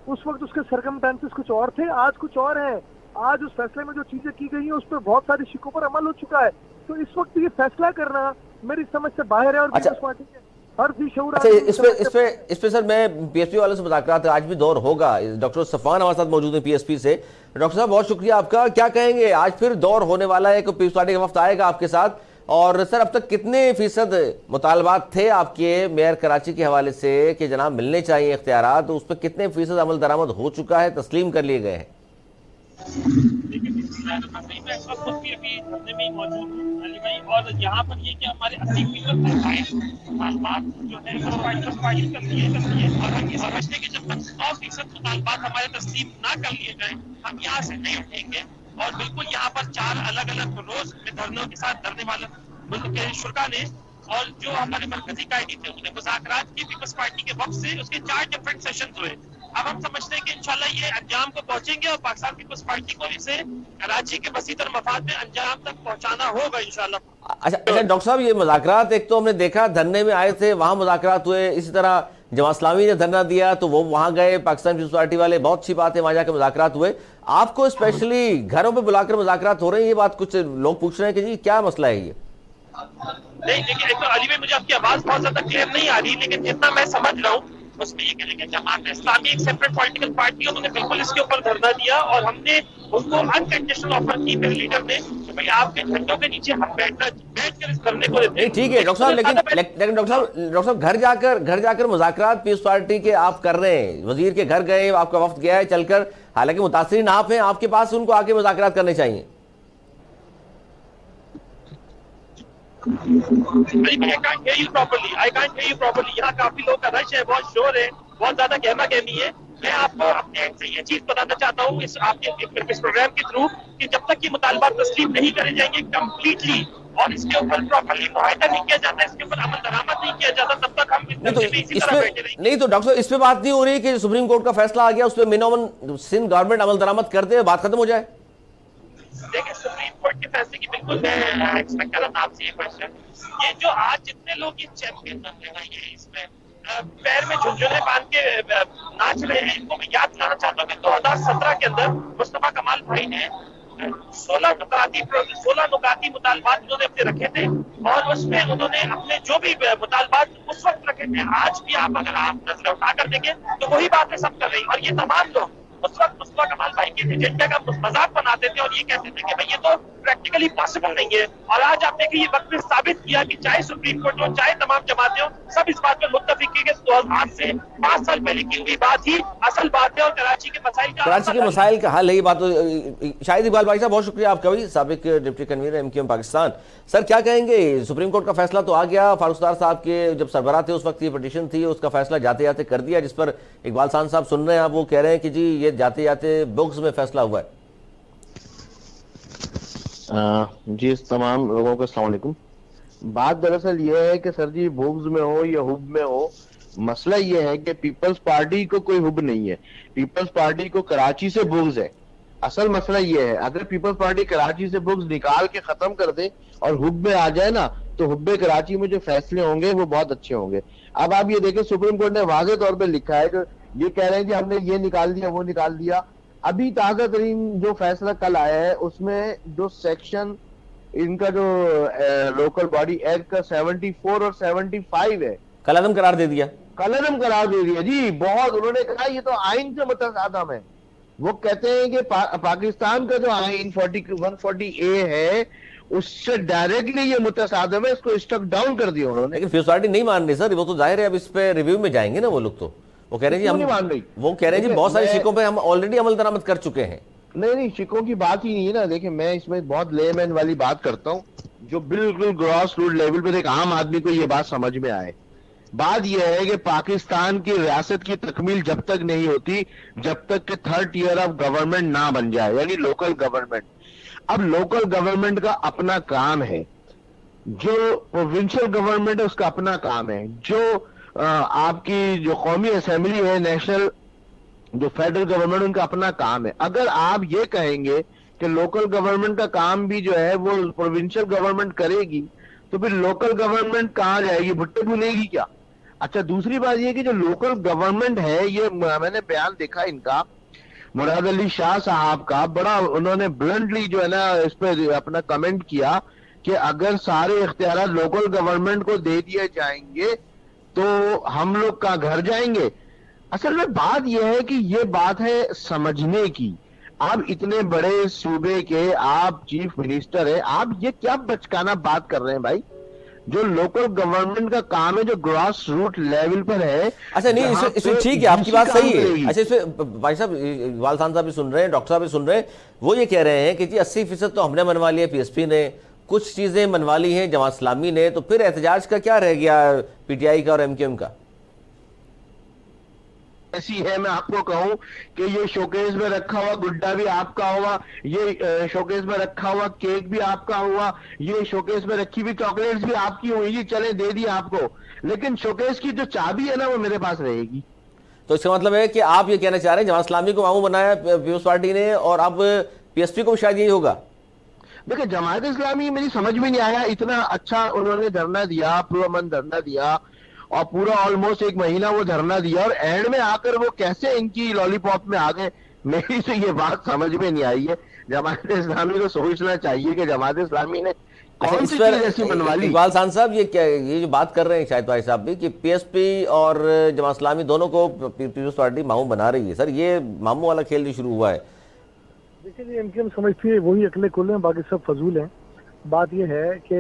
उस वक्त उसके सर्कमस्टेंसेस कुछ और थे, आज कुछ और है। आज उस फैसले में जो चीजें की गई हैं उस पर बहुत सारी शिकों पर अमल हो चुका है। तो इस वक्त ये फैसला करना मेरी समझ से बाहर है। और पीपल्स पार्टी के हर शऊर इस पे सर मैं पीएसपी वालों से मुज़ाकरात आज भी दौर होगा। डॉक्टर सफान हमारे साथ मौजूद है पीएसपी से। डॉक्टर साहब बहुत शुक्रिया आपका। क्या कहेंगे, आज फिर दौर होने वाला है, पीपल्स पार्टी का वफ्द आएगा आपके साथ? और सर अब तक कितने फीसद मुतालबात थे आपके मेयर कराची के हवाले से कि जनाब मिलने चाहिए इख्तियारात, तो उस पर कितने फीसद अमल दरामद हो चुका है, तस्लीम कर लिए गए हैं? मैं इस वक्त खुद भी अभी धरने में ही मौजूद हूँ अली भाई, और यहाँ पर ये कि हमारे 80% मुतालबात जो है पार्टी करती है और हम ये समझते हैं कि जब तक 100% मुतालबात हमारे तस्लीम ना कर लिए जाए हम यहाँ से नहीं उठेंगे। और बिल्कुल यहाँ पर 4 अलग-अलग रोज में धरनों के साथ धरने वाले मुल्क के शुरा ने और जो हमारे मरकजी कायदी थे उन्हें मुज़ाकरात की पीपल्स पार्टी के वक्त से उसके 4 डिफरेंट सेशन हुए। अब हम समझते हैं कि इंशाल्लाह ये अंजाम को पहुंचेंगे और पाकिस्तान पीपल्स पार्टी को इसे कराची के वसीतर मफाद में अंजाम तक पहुंचाना होगा इंशाल्लाह। अच्छा डॉक्टर साहब, ये मुज़ाकरात एक तो हमने देखा धरने में आए थे, वहां मुज़ाकरात हुए, इसी तरह जमात इस्लामी ने धरना दिया तो वो वहां गए, पाकिस्तान पीपल्स पार्टी वाले, बहुत अच्छी बात है, वहां जाकर मुज़ाकरात हुए। आपको स्पेशली घरों पे बुलाकर मुज़ाकरात हो रहे हैं, ये बात कुछ लोग पूछ रहे हैं कि जी क्या मसला है ये? नहीं देखिए, एक तो अली में मुझे आपकी आवाज बहुत ज्यादा क्लियर नहीं आ रही, लेकिन जितना मैं समझ रहा हूँ उसमें ये कहेंगे जमात इस्लामी एक सेपरेट पॉलिटिकल पार्टी, उन्होंने बिल्कुल इसके ऊपर धरना दिया और हमने उनको अनकंडीशनल ऑफर की मेरे लीडर ने कि भाई आपके झंडों के नीचे हम बैठकर इस धरने को देते हैं। ठीक है डॉक्टर साहब, लेकिन डॉक्टर साहब घर जाकर मुज़ाकरात पीपल्स पार्टी के आप कर रहे हैं, वजीर के घर गए, आपका वफ्द गया है चलकर, हालांकि मुतासिरीन आप हैं, आपके पास उनको आके मुज़ाकरात करने चाहिए। I can't hear you properly. यहाँ काफी लोग का रश है, बहुत शोर है, बहुत ज्यादा गहमा गहमी है। मैं आपको अपने एंड से ये चीज बताना चाहता हूँ इस प्रोग्राम के थ्रू कि जब तक ये मुतालबात तस्लीम नहीं करे जाएंगे कम्प्लीटली और इसके ऊपर प्रॉपर्ली मुआहदा नहीं किया जाता, इसके ऊपर अमल दरामद नहीं किया जाता, तब तक हम इसी तरह बैठे रहेंगे। नहीं तो डॉक्टर साहब, इस पे बात नहीं हो रही कि सुप्रीम कोर्ट का फैसला आ गया, उस पर मिनिमम सिंध गवर्नमेंट अमल दरामद कर दे, बात खत्म हो जाए? देखिए, सुप्रीम कोर्ट के फैसले की बिल्कुल मैं एक्सपेक्ट कर रहा था आपसे ये क्वेश्चन। ये जो आज जितने लोग ये चैंपियन बन रहे हैं, ये इसमें पैर में झुनझुने बांध के नाच रहे हैं, इनको मैं याद दिलाना चाहता हूँ कि 2017 के अंदर मुस्तफा कमाल भाई ने 16 नुकाती मुतालबात उन्होंने अपने रखे थे और उसमें उन्होंने अपने जो भी मुतालबात उस वक्त रखे थे, आज भी आप अगर आप नजर उठा कर देखें तो वही बातें सब कर रही। और ये तमाम लोग उस वक्त मुस्तफा कमाल भाई के एजेंडा का मजाक बनाते थे और ये कहते थे कि भाई ये तो प्रैक्टिकली पॉसिबल नहीं है। और आज आपने कि ये वक्त ने साबित किया कि चाहे सुप्रीम कोर्ट हो, चाहे तमाम जमातें हो, सब इस बात पर मुत्तफिक है कि आज से 5 साल पहले की हुई बात ही असल बात है और कराची के मसाइल का हल है। ये बात तो शायद इकबाल भाई साहब बहुत शुक्रिया आपका भी, साबिक deputy convener MQM Pakistan. Sir क्या कहेंगे, सुप्रीम कोर्ट का फैसला तो आ गया, फारूक सत्तार साहब के जब सरबराह थे उस वक्त ये पिटीशन थी, उसका फैसला जाते जाते कर दिया, जिस पर इकबाल खान साहब सुन रहे हैं, आप वो कह रहे हैं कि जी ये जाते जाते बुग्स में फैसला हुआ है। जी तमाम लोगों को अस्सलाम वालेकुम। बात दरअसल ये है कि सर जी बुग्स में हो या हुब में हो, मसला ये है कि पीपल्स पार्टी को कोई हुब नहीं है, पीपल्स पार्टी को कराची से बुग्स है। असल मसला ये है, अगर पीपल्स पार्टी कराची से बुग्स निकाल के खत्म कर दे और हुब में आ जाए ना, तो हुब्बे कराची में जो फैसले होंगे वो बहुत अच्छे होंगे। अब आप ये देखें, सुप्रीम कोर्ट ने वाज़ेह तौर पे लिखा है कि ये कह रहे हैं कि हमने ये निकाल दिया वो निकाल दिया। अभी ताज़ा तरीन जो फैसला कल आया है उसमें जो सेक्शन इनका जो लोकल बॉडी एक्ट का 74 और 75 है, कलअदम करार दे दिया, कलअदम करार दे दिया जी। बहुत उन्होंने कहा ये तो आइन से मुतसादम है। वो कहते हैं कि पाकिस्तान का जो आइन 140A है उससे डायरेक्टली ये मुतसादम है, इसको स्टक डाउन कर दिया उन्होंने। लेकिन पीपल्स पार्टी नहीं मान रही सर, वो तो जाहिर है अब इस पे रिव्यू में जाएंगे ना वो लोग, तो वो कह रहे हैं जी हम मान रही, वो कह रहे हैं जी बहुत सारी शिकों पे हम ऑलरेडी अमल दरामद कर चुके हैं। नहीं शिकों की बात ही नहीं है ना। देखिए मैं इसमें बहुत लेमैन वाली बात करता हूँ, जो बिल्कुल ग्रॉस रूट लेवल पे एक आम आदमी को ये बात समझ में आए। बात यह है कि पाकिस्तान की रियासत की तकमील जब तक नहीं होती जब तक कि 3rd ईयर ऑफ गवर्नमेंट ना बन जाए, यानी लोकल गवर्नमेंट। अब लोकल गवर्नमेंट का अपना काम है, जो प्रोविंशियल गवर्नमेंट है उसका अपना काम है, जो आपकी जो कौमी असेंबली है, नेशनल जो फेडरल गवर्नमेंट, उनका अपना काम है। अगर आप ये कहेंगे कि लोकल गवर्नमेंट का काम भी जो है वो प्रोविंशियल गवर्नमेंट करेगी, तो फिर लोकल गवर्नमेंट कहाँ जाएगी, भुट्टे भुनेगी क्या? अच्छा, दूसरी बात ये कि जो लोकल गवर्नमेंट है, ये मैंने बयान देखा इनका मुराद अली शाह साहब का, बड़ा उन्होंने ब्लंटली जो है ना इस पर अपना कमेंट किया कि अगर सारे इख्तियार लोकल गवर्नमेंट को दे दिए जाएंगे तो हम लोग का घर जाएंगे। असल में बात यह है कि ये बात है समझने की। आप इतने बड़े सूबे के आप चीफ मिनिस्टर है, आप ये क्या बचकाना बात कर रहे हैं भाई? जो लोकल गवर्नमेंट का काम है, जो ग्रॉस रूट लेवल पर है। अच्छा नहीं, इसमें ठीक है, आपकी बात सही है। अच्छा इसमें भाई साहब इकबाल खान साहब भी सुन रहे हैं, डॉक्टर साहब भी सुन रहे हैं, वो ये कह रहे हैं कि जी 80% तो हमने मनवा लिया, पीएसपी ने कुछ चीजें मनवा ली हैं, जमात इस्लामी ने, तो फिर एहतजाज का क्या रह गया पीटीआई का और एमक्यूएम का? ऐसी है, मैं आपको कहूं कि ये शोकेस में रखा हुआ गुड्डा भी आपका हुआ, ये शोकेस में रखा हुआ केक भी आपका हुआ, ये शोकेस में रखी हुई चॉकलेट्स भी आपकी हुई जी, चले दे दी आपको, लेकिन शोकेस की जो चाबी है ना वो मेरे पास रहेगी। तो इसका मतलब है कि आप ये कहना चाह रहे हैं जमात इस्लामी को मामू बनाया पीपल्स पार्टी ने, और अब पीएसपी को शायद यही होगा? देखिए जमात इस्लामी मेरी समझ में नहीं आया, इतना अच्छा उन्होंने धरना दिया, पुरअमन धरना दिया, और पूरा ऑलमोस्ट 1 महीना वो धरना दिया, और एंड में आकर वो कैसे इनकी लॉलीपॉप में आ गए, मेरी से ये बात समझ में नहीं आई है। जमात इस्लामी को सोचना चाहिए कि जमात इस्लामी ने कौन सी चीज ऐसी बनवा ली। इकबाल खान साहब ये जो बात कर रहे हैं शायद भाई साहब भी कि पीएसपी और जमात इस्लामी दोनों को पीपल्स पार्टी मामू बना रही है, सर ये मामू वाला खेल जो शुरू हुआ है? देखिए एमक्यूएम समझती है वही अकले कुल्ले हैं, बाकी सब फजूल हैं। बात यह है कि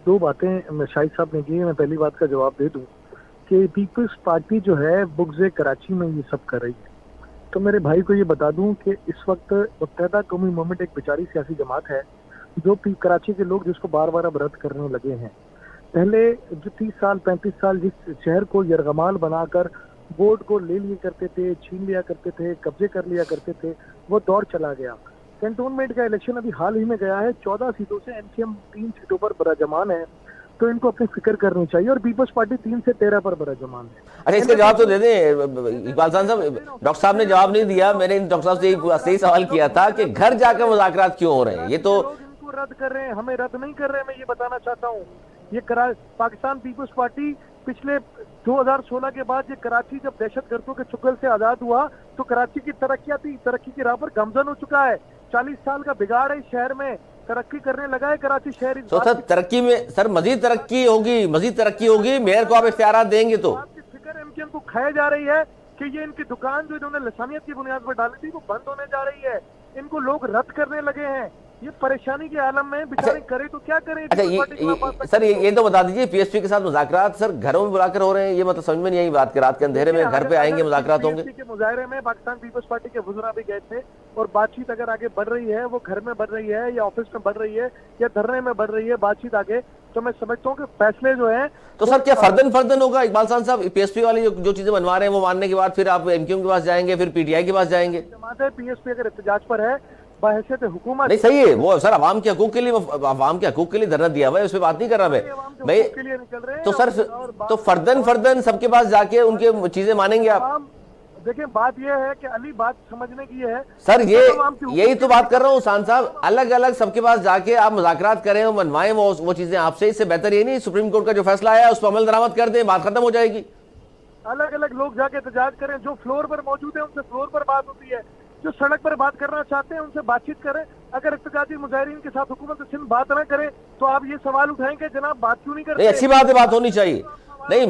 2 बातें शाहिद साहब ने की, मैं पहली बात का जवाब दे दूं कि पीपल्स पार्टी जो है बुग्ज़े कराची में ये सब कर रही है। तो मेरे भाई को ये बता दूं कि इस वक्त मुत्तहदा कौमी मूवमेंट एक बेचारी सियासी जमात है जो कराची के लोग जिसको बार बार अब रद्द करने लगे हैं। पहले जो 30 साल 35 साल जिस शहर को यरगमाल बनाकर वोट को ले लिया करते थे, छीन लिया करते थे, कब्जे कर लिया करते थे, वो दौर चला गया। कैंटोनमेंट का इलेक्शन अभी हाल ही में गया है, 14 सीटों से एमक्यूएम 3 सीटों पर बराजमान है, तो इनको अपनी फिक्र करनी चाहिए, और पीपल्स पार्टी 3 से 13 पर बराजमान है। अच्छा इसका जवाब तो दे दें इकबाल खान साहब, डॉक्टर साहब ने जवाब नहीं दिया, मैंने डॉक्टर साहब से यही सवाल किया था कि घर जाकर मुज़ाकरात क्यों हो रहे हैं? ये तो इनको रद्द कर रहे हैं, हमें रद्द नहीं कर रहे हैं, मैं ये बताना चाहता हूँ। ये पाकिस्तान पीपल्स पार्टी पिछले 2016 के बाद ये कराची जब दहशतगर्दों के चुगल से आजाद हुआ तो कराची की तरक्की की राह पर गामजन हो चुका है। 40 साल का बिगाड़ है इस शहर में, तरक्की करने लगा है कराची शहर। तो सर तरक्की में सर मजीद तरक्की होगी, मेयर को आप इख्तियारात देंगे तो? फिक्र एमक्यूएम को खाया जा रही है। कि ये इनकी दुकान जो इन्होंने लसानियत की बुनियाद पर डाली थी वो बंद होने जा रही है, इनको लोग रद्द करने लगे हैं। ये परेशानी के आलम में बेचारे करे तो क्या करें। अच्छा सर ये तो बता दीजिए, पीएसपी के साथ मुज़ाकरात सर घरों में बुलाकर हो रहे हैं, ये मतलब समझ में नहीं आई बात के रात के अंधेरे में घर पे आएंगे मुज़ाकरात होंगे? पीएसपी के मुजाहरे में पाकिस्तान पीपल्स पार्टी के वज़रा भी गए थे और बातचीत अगर आगे बढ़ रही है, वो घर में बढ़ रही है या ऑफिस में बढ़ रही है या धरने में बढ़ रही है बातचीत आगे, तो मैं समझता हूँ कि फैसले जो है तो सर क्या फर्दन होगा इकबाल साहब? पीएसपी वाले जो चीजें मनवा रहे हैं वो मानने के बाद फिर आप एमक्यूएम के पास जाएंगे, फिर पीटीआई के पास जाएंगे? पीएसपी अगर एहतजाज पर है बहैसियत हुकूमत नहीं सही है वो सर, अवाम के हकूक के लिए धरना दिया हुआ है, उस पर बात नहीं कर रहा मैं तो सर तो फर्दन सबके पास जाके उनके चीजें मानेंगे आप? देखिए बात यह है कि अली बात समझने की है सर, यही तो बात कर रहा हूँ शान साहब, अलग अलग सबके पास जाके आप मुज़ाकरात करें और मनवाएं वो चीजें आपसे, इससे बेहतर ये नहीं सुप्रीम कोर्ट का जो फैसला आया उस पर अमल दरामद कर दें, बात खत्म हो जाएगी। अलग अलग लोग जाके एहतजाज करें, जो फ्लोर पर मौजूद है उनसे फ्लोर पर बात होती है, जो सड़क पर बात करना चाहते हैं उनसे बातचीत करें। अगर एहतजाजी मुजाहिरीन के साथ हुकूमत सिंध बात ना करे तो आप ये सवाल उठाएंगे जनाब बात क्यों नहीं करते? अच्छी बात है, बात होनी चाहिए। नहीं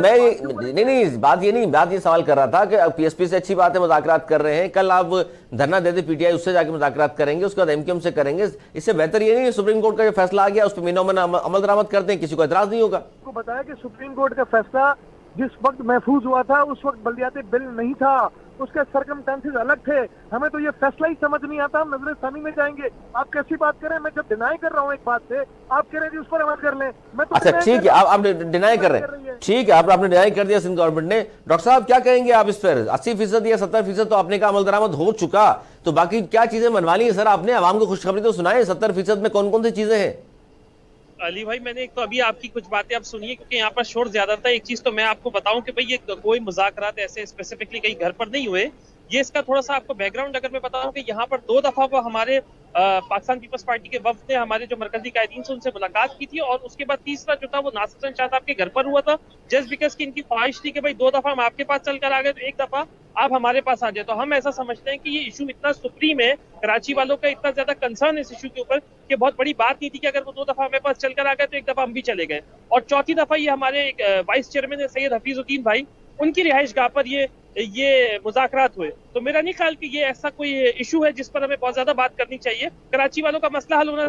बात ये सवाल कर रहा था कि पीएसपी से अच्छी बात है मुज़ाकरात कर रहे हैं, कल आप धरना देते पीटीआई उससे जाके मुज़ाकरात करेंगे, उसके बाद एमक्यूएम से करेंगे, इससे बेहतर ये नहीं है सुप्रीम कोर्ट का जो फैसला आ गया उस पर मिनोमन अमल दरामद कर दें, किसी को एतराज नहीं होगा। आपको बताया कि सुप्रीम कोर्ट का फैसला जिस वक्त महफूज हुआ था उस वक्त बल्दियाती बिल नहीं था, उसके सर्कमस्टेंसेस अलग थे। हमें तो ये फैसला ही समझ नहीं आता, हम नजर सानी में जाएंगे। आप कैसी बात करें? मैं जब डिनाई कर रहा हूँ एक बात से, आप कह रहे हैं उस पर अमल कर लें। मैं तो अच्छा ठीक है, आप डिनाई कर रहे हैं, ठीक है आपने डिनाई कर दिया सिंध गवर्नमेंट ने। डॉक्टर साहब क्या कहेंगे आप इस पर? 80% या 70% तो आपने कहा अमल दरामद हो चुका, तो बाकी क्या चीजें मनवानी है सर आपने? आवाम को खुशखबरी तो सुनाए, 70% में कौन कौन सी चीजें हैं? अली भाई मैंने एक तो अभी आपकी कुछ बातें आप सुनिए क्योंकि यहाँ पर शोर ज्यादा था। एक चीज तो मैं आपको बताऊं कि भाई ये कोई मुज़ाकरात ऐसे स्पेसिफिकली कहीं घर पर नहीं हुए, ये इसका थोड़ा सा आपको बैकग्राउंड अगर मैं बताऊं कि यहाँ पर 2 दफा वो हमारे पाकिस्तान पीपल्स पार्टी के वफ्द ने हमारे जो मरकजी कायदीन से उनसे मुलाकात की थी, और उसके बाद तीसरा जो था वो नासिर हसन शाह साहब के घर पर हुआ था, जस्ट बिकॉज की इनकी ख्वाहिश थी कि भाई 2 दफा हम आपके पास चलकर आ गए तो 1 दफा आप हमारे पास आ जाए। तो हम ऐसा समझते हैं कि ये इशू इतना सुप्रीम है, कराची वालों का इतना ज्यादा कंसर्न इस इशू के ऊपर कि बहुत बड़ी बात नहीं थी कि अगर वो 2 दफा हमारे पास चलकर आ गए तो 1 दफा हम भी चले गए। और चौथी दफा ये हमारे वाइस चेयरमैन है सैयद हफीजुद्दीन भाई, उनकी रिहाइश गाह पर ये मुज़ाकरात हुए। तो मेरा नहीं ख्याल कि ये ऐसा कोई इशू है जिस पर हमें बहुत ज्यादा बात करनी चाहिए। कराची वालों का मसला हल होना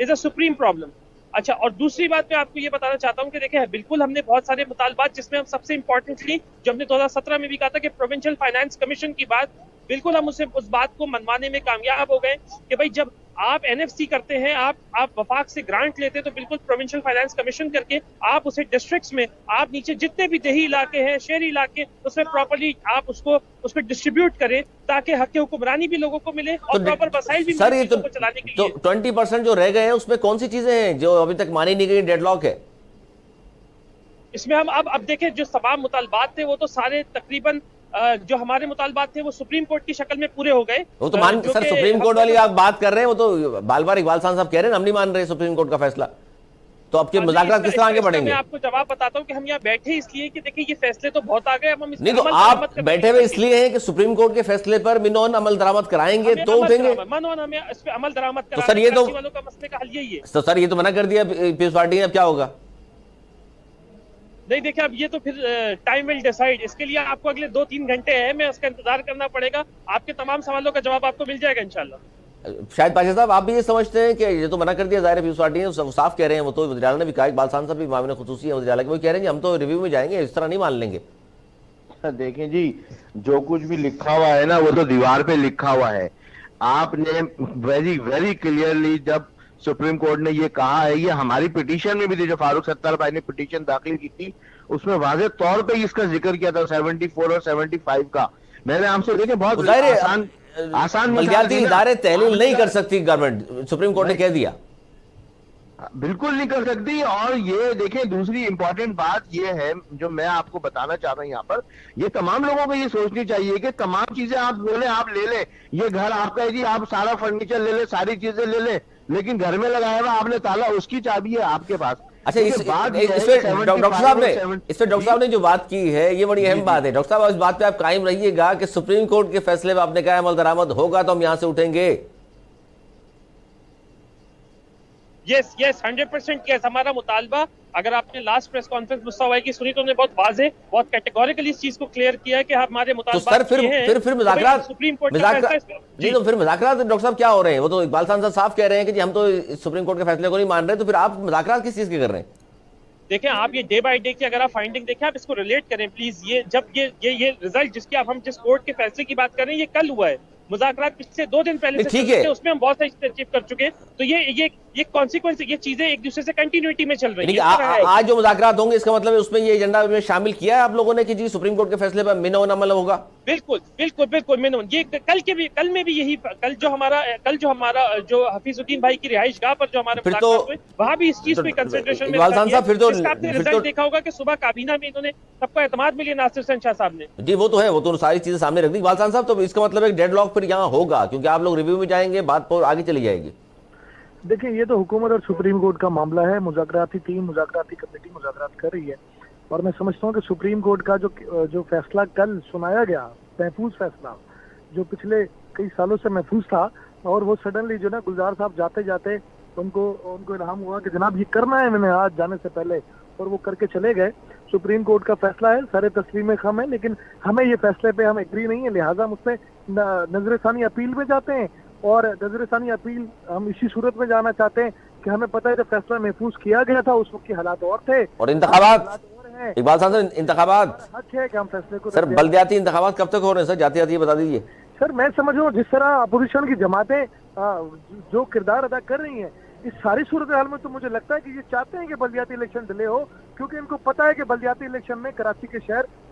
इज अ सुप्रीम प्रॉब्लम। अच्छा, और दूसरी बात मैं आपको ये बताना चाहता हूँ कि देखें बिल्कुल हमने बहुत सारे मुतालबात, जिसमें हम सबसे इंपॉर्टेंटली जो हमने 2017 में भी कहा था कि प्रोविंशियल फाइनेंस कमीशन की बात, बिल्कुल हम उस बात को मनवाने में कामयाब हो गए कि भाई जब आप एनएफसी करते हैं, आप वफाक से ग्रांट लेते हैं, तो बिल्कुल प्रोविंशियल फाइनेंस कमीशन करके आप उसे डिस्ट्रिक्ट्स में, आप नीचे जितने भी देही इलाके हैं, शहरी इलाके, उसमें प्रॉपर्ली आप उसको डिस्ट्रीब्यूट करें ताकि हक हुक्मरानी भी लोगों को मिले और प्रॉपर वसाइल भी सर, ये तो चलाने के लिए। 20% जो रह गए हैं उसमें कौन सी चीजें हैं जो अभी तक मानी नहीं गई, डेडलॉक है? इसमें हम अब देखें जो तमाम मुतालबात थे वो तो सारे तकरीबन जो हमारे मुतालबात थे वो सुप्रीम कोर्ट की शक्ल में पूरे हो गए। वो तो सर सुप्रीम कोर्ट वाली आप बात कर रहे हैं, वो तो बाल बार इकबाल साहब कह रहे हैं हम नहीं मान रहे सुप्रीम कोर्ट का फैसला, तो आपके मुज़ाकरात किस तरह आगे बढ़ेंगे? मैं आपको जवाब बताता हूँ कि हम यहाँ बैठे इसलिए कि देखिए ये फैसले तो बहुत आ गए, हम नहीं तो आप बैठे हुए इसलिए हैं कि सुप्रीम कोर्ट के फैसले पर मिनोन अमल दरामद कराएंगे तो उठेंगे। मनोन हमें इस पे अमल दरामद तो सर ये तो वालों का मसले का हल यही है। तो सर ये तो मना कर दिया पीपल्स पार्टी ने, अब क्या होगा? नहीं देखिए अब ये तो फिर टाइम विल डिसाइड, इसके लिए आपको अगले 2-3 घंटे है, मैं उसका इंतजार करना पड़ेगा, आपके तमाम सवालों का जवाब आपको मिल जाएगा इंशाल्लाह। शायद पाशा साहब आप भी ये समझते हैं कि ये तो मना कर दिया ज़ाहिर है पीपल्स पार्टी ने, साफ कह रहे हैं, वो तो वज़ीर आला ने भी कहा, इकबाल साहब भी मामले खुसूसी है वज़ीर आला के, वो कह रहे हैं हम तो रिव्यू में जाएंगे, इस तरह नहीं मान लेंगे। देखें जी, जो कुछ भी लिखा हुआ है ना वो तो दीवार पे लिखा हुआ है। आपने वेरी वेरी क्लियरली जब सुप्रीम कोर्ट ने ये कहा है, ये हमारी पिटीशन में भी थी, जो फारूक सत्तार भाई ने पिटीशन दाखिल की थी उसमें वाज़ेह तौर पे इसका जिक्र किया था 74 और 75 का। मैंने आपसे देखे बहुत आसान बल्दियाती इदारे तहलील नहीं कर सकती गवर्नमेंट, सुप्रीम कोर्ट ने कह दिया बिल्कुल नहीं कर सकती। और ये देखें दूसरी इंपॉर्टेंट बात ये है जो मैं आपको बताना चाह रहा हूं यहाँ पर, ये तमाम लोगों को ये सोचनी चाहिए कि तमाम चीजें आप बोले आप ले लें, ये घर आपका है जी, आप सारा फर्नीचर ले लें, सारी चीजें ले लें, लेकिन घर में लगाया हुआ आपने ताला, उसकी चाबी है आपके पास। अच्छा इस पे डॉक्टर साहब ने जो बात की है ये बड़ी अहम बात है। डॉक्टर साहब इस बात पे आप कायम रहिएगा कि सुप्रीम कोर्ट के फैसले में आपने कहा अमल दरामद होगा तो हम यहां से उठेंगे। Yes 100% yes. हमारा मुतालबा, अगर आपने लास्ट प्रेस कॉन्फ्रेंस मुस्तफा भाई की सुनी तो उन्होंने बहुत वाज़ेह, बहुत कैटेगोरिकली इस चीज को क्लियर किया है कि हमारे तो मुतालबा सर फिर मुज़ाकरात सुप्रीम कोर्ट का फैसला नहीं, तो फिर मुज़ाकरात डॉक्टर साहब क्या हो रहे हैं? वो तो इकबाल खान साहब साफ कह रहे हैं कि जी हम तो सुप्रीम कोर्ट के फैसले को नहीं मान रहे, तो फिर आप मुज़ाकरात किस चीज के कर रहे हैं? देखें आप ये डे बाय डे की अगर आप फाइंडिंग देखें, आप इसको रिलेट करें प्लीज। ये जब ये रिजल्ट जिसकी आप हम जिस कोर्ट के फैसले की बात कर रहे हैं, ये कल हुआ है। मुज़ाकरात पिछले 2 दिन पहले से ठीक है, उसमें हम बहुत सारी चीजें अचीव कर चुके हैं। तो ये कॉन्सिक्वेंस, ये चीजें एक दूसरे से कंटिन्यूटी में चल रही है। आज जो मुज़ाकरात होंगे इसका मतलब है उसमें ये एजेंडा में शामिल किया है आप लोगों ने कि जी सुप्रीम कोर्ट के फैसले पर मिनो अमल होगा? बिल्कुल मिनो। ये कल में भी यही, कल जो हमारा जो हफीजुद्दीन भाई की रिहाइश गाह पर जो हमारे मुलाकात हुई, वहाँ भी इस चीज को कंसिडरेशन में आपने रिजल्ट देखा होगा कि सुबह काबीना में इन्होंने सबको एतमाद मिली नासिर हुसैन शाह साहब ने। जी वो तो सारी चीजें सामने रख दी इकबाल खान साहब। तो इसका मतलब है डेडलॉक फिर यहाँ होगा क्योंकि आप लोग रिव्यू में जाएंगे, बात पर आगे चली जाएगी। देखिए ये तो हुकूमत और सुप्रीम कोर्ट का मामला है। मुज़ाकराती टीम, मुज़ाकराती कमेटी मुज़ाकरात कर रही है और मैं समझता हूँ कि सुप्रीम कोर्ट का जो फैसला कल सुनाया गया, महफूज फैसला जो पिछले कई सालों से महफूज था, और वो सडनली जो ना गुलजार साहब जाते जाते उनको इल्हाम हुआ कि जनाब ये करना है मैंने आज जाने से पहले, और वो करके चले गए। सुप्रीम कोर्ट का फैसला है, सारे तस्लीम खम है, लेकिन हमें ये फैसले पे हम एग्री नहीं है, लिहाजा हम उससे नजरसानी अपील में जाते हैं। और नजरसानी अपील हम इसी सूरत में जाना चाहते हैं कि हमें पता है जब फैसला महफूज किया गया था उस वक्त के हालात और थे, और इंतखाबात इकबाल साहब इंतखाबात हक है कि हम फैसले को सर बल्दियाती इंतखाबात कब तक हो रहे हैं सर? जाते जाते बता दीजिए सर। मैं समझ रहा हूँ जिस तरह अपोजिशन की जमातें जो किरदार अदा कर रही हैं इस सारी सूरत हाल में, तो मुझे लगता है कि ये चाहते हैं कि बल्दियाती इलेक्शन डिले हो, क्योंकि इनको पता है कि बल्दियाती इलेक्शन में कराची के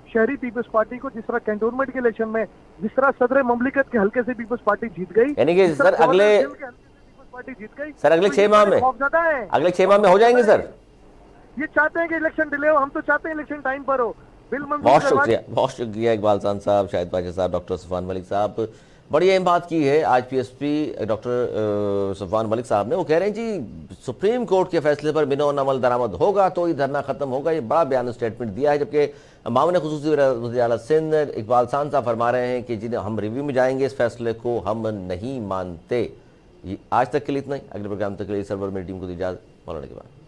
शहरी पीपल्स पार्टी को, जिस तरह कैंटोनमेंट के इलेक्शन में जिस तरह सदर ममलिकत के हल्के से पीपल्स पार्टी जीत गई, यानी कि सर अगले पार्टी जीत गई सर अगले 6 माह में हो जाएंगे सर। ये चाहते हैं कि इलेक्शन डिले हो, हम तो चाहते हैं इलेक्शन टाइम पर हो। बिल बहुत शुक्रिया इकबाल खान साहब, शाहिद पाशा साहब, डॉक्टर सफवान मलिक साहब। बड़ी अहम बात की है आज पीएसपी डॉक्टर सफवान मलिक साहब ने। वो कह रहे हैं जी सुप्रीम कोर्ट के फैसले पर बिनोन अमल दरामद होगा तो ये धरना खत्म होगा। ये बड़ा बयान स्टेटमेंट दिया है, जबकि मामले खुसूसी वज़ीर आला सिंध इकबाल खान साहब फरमा रहे हैं कि जिन्हें हम रिव्यू में जाएंगे, इस फैसले को हम नहीं मानते। आज तक के लिए इतना ही। अगले प्रोग्राम तक के लिए सर्वर मेरी टीम को दी इजाज़त। मौलाना के बाद।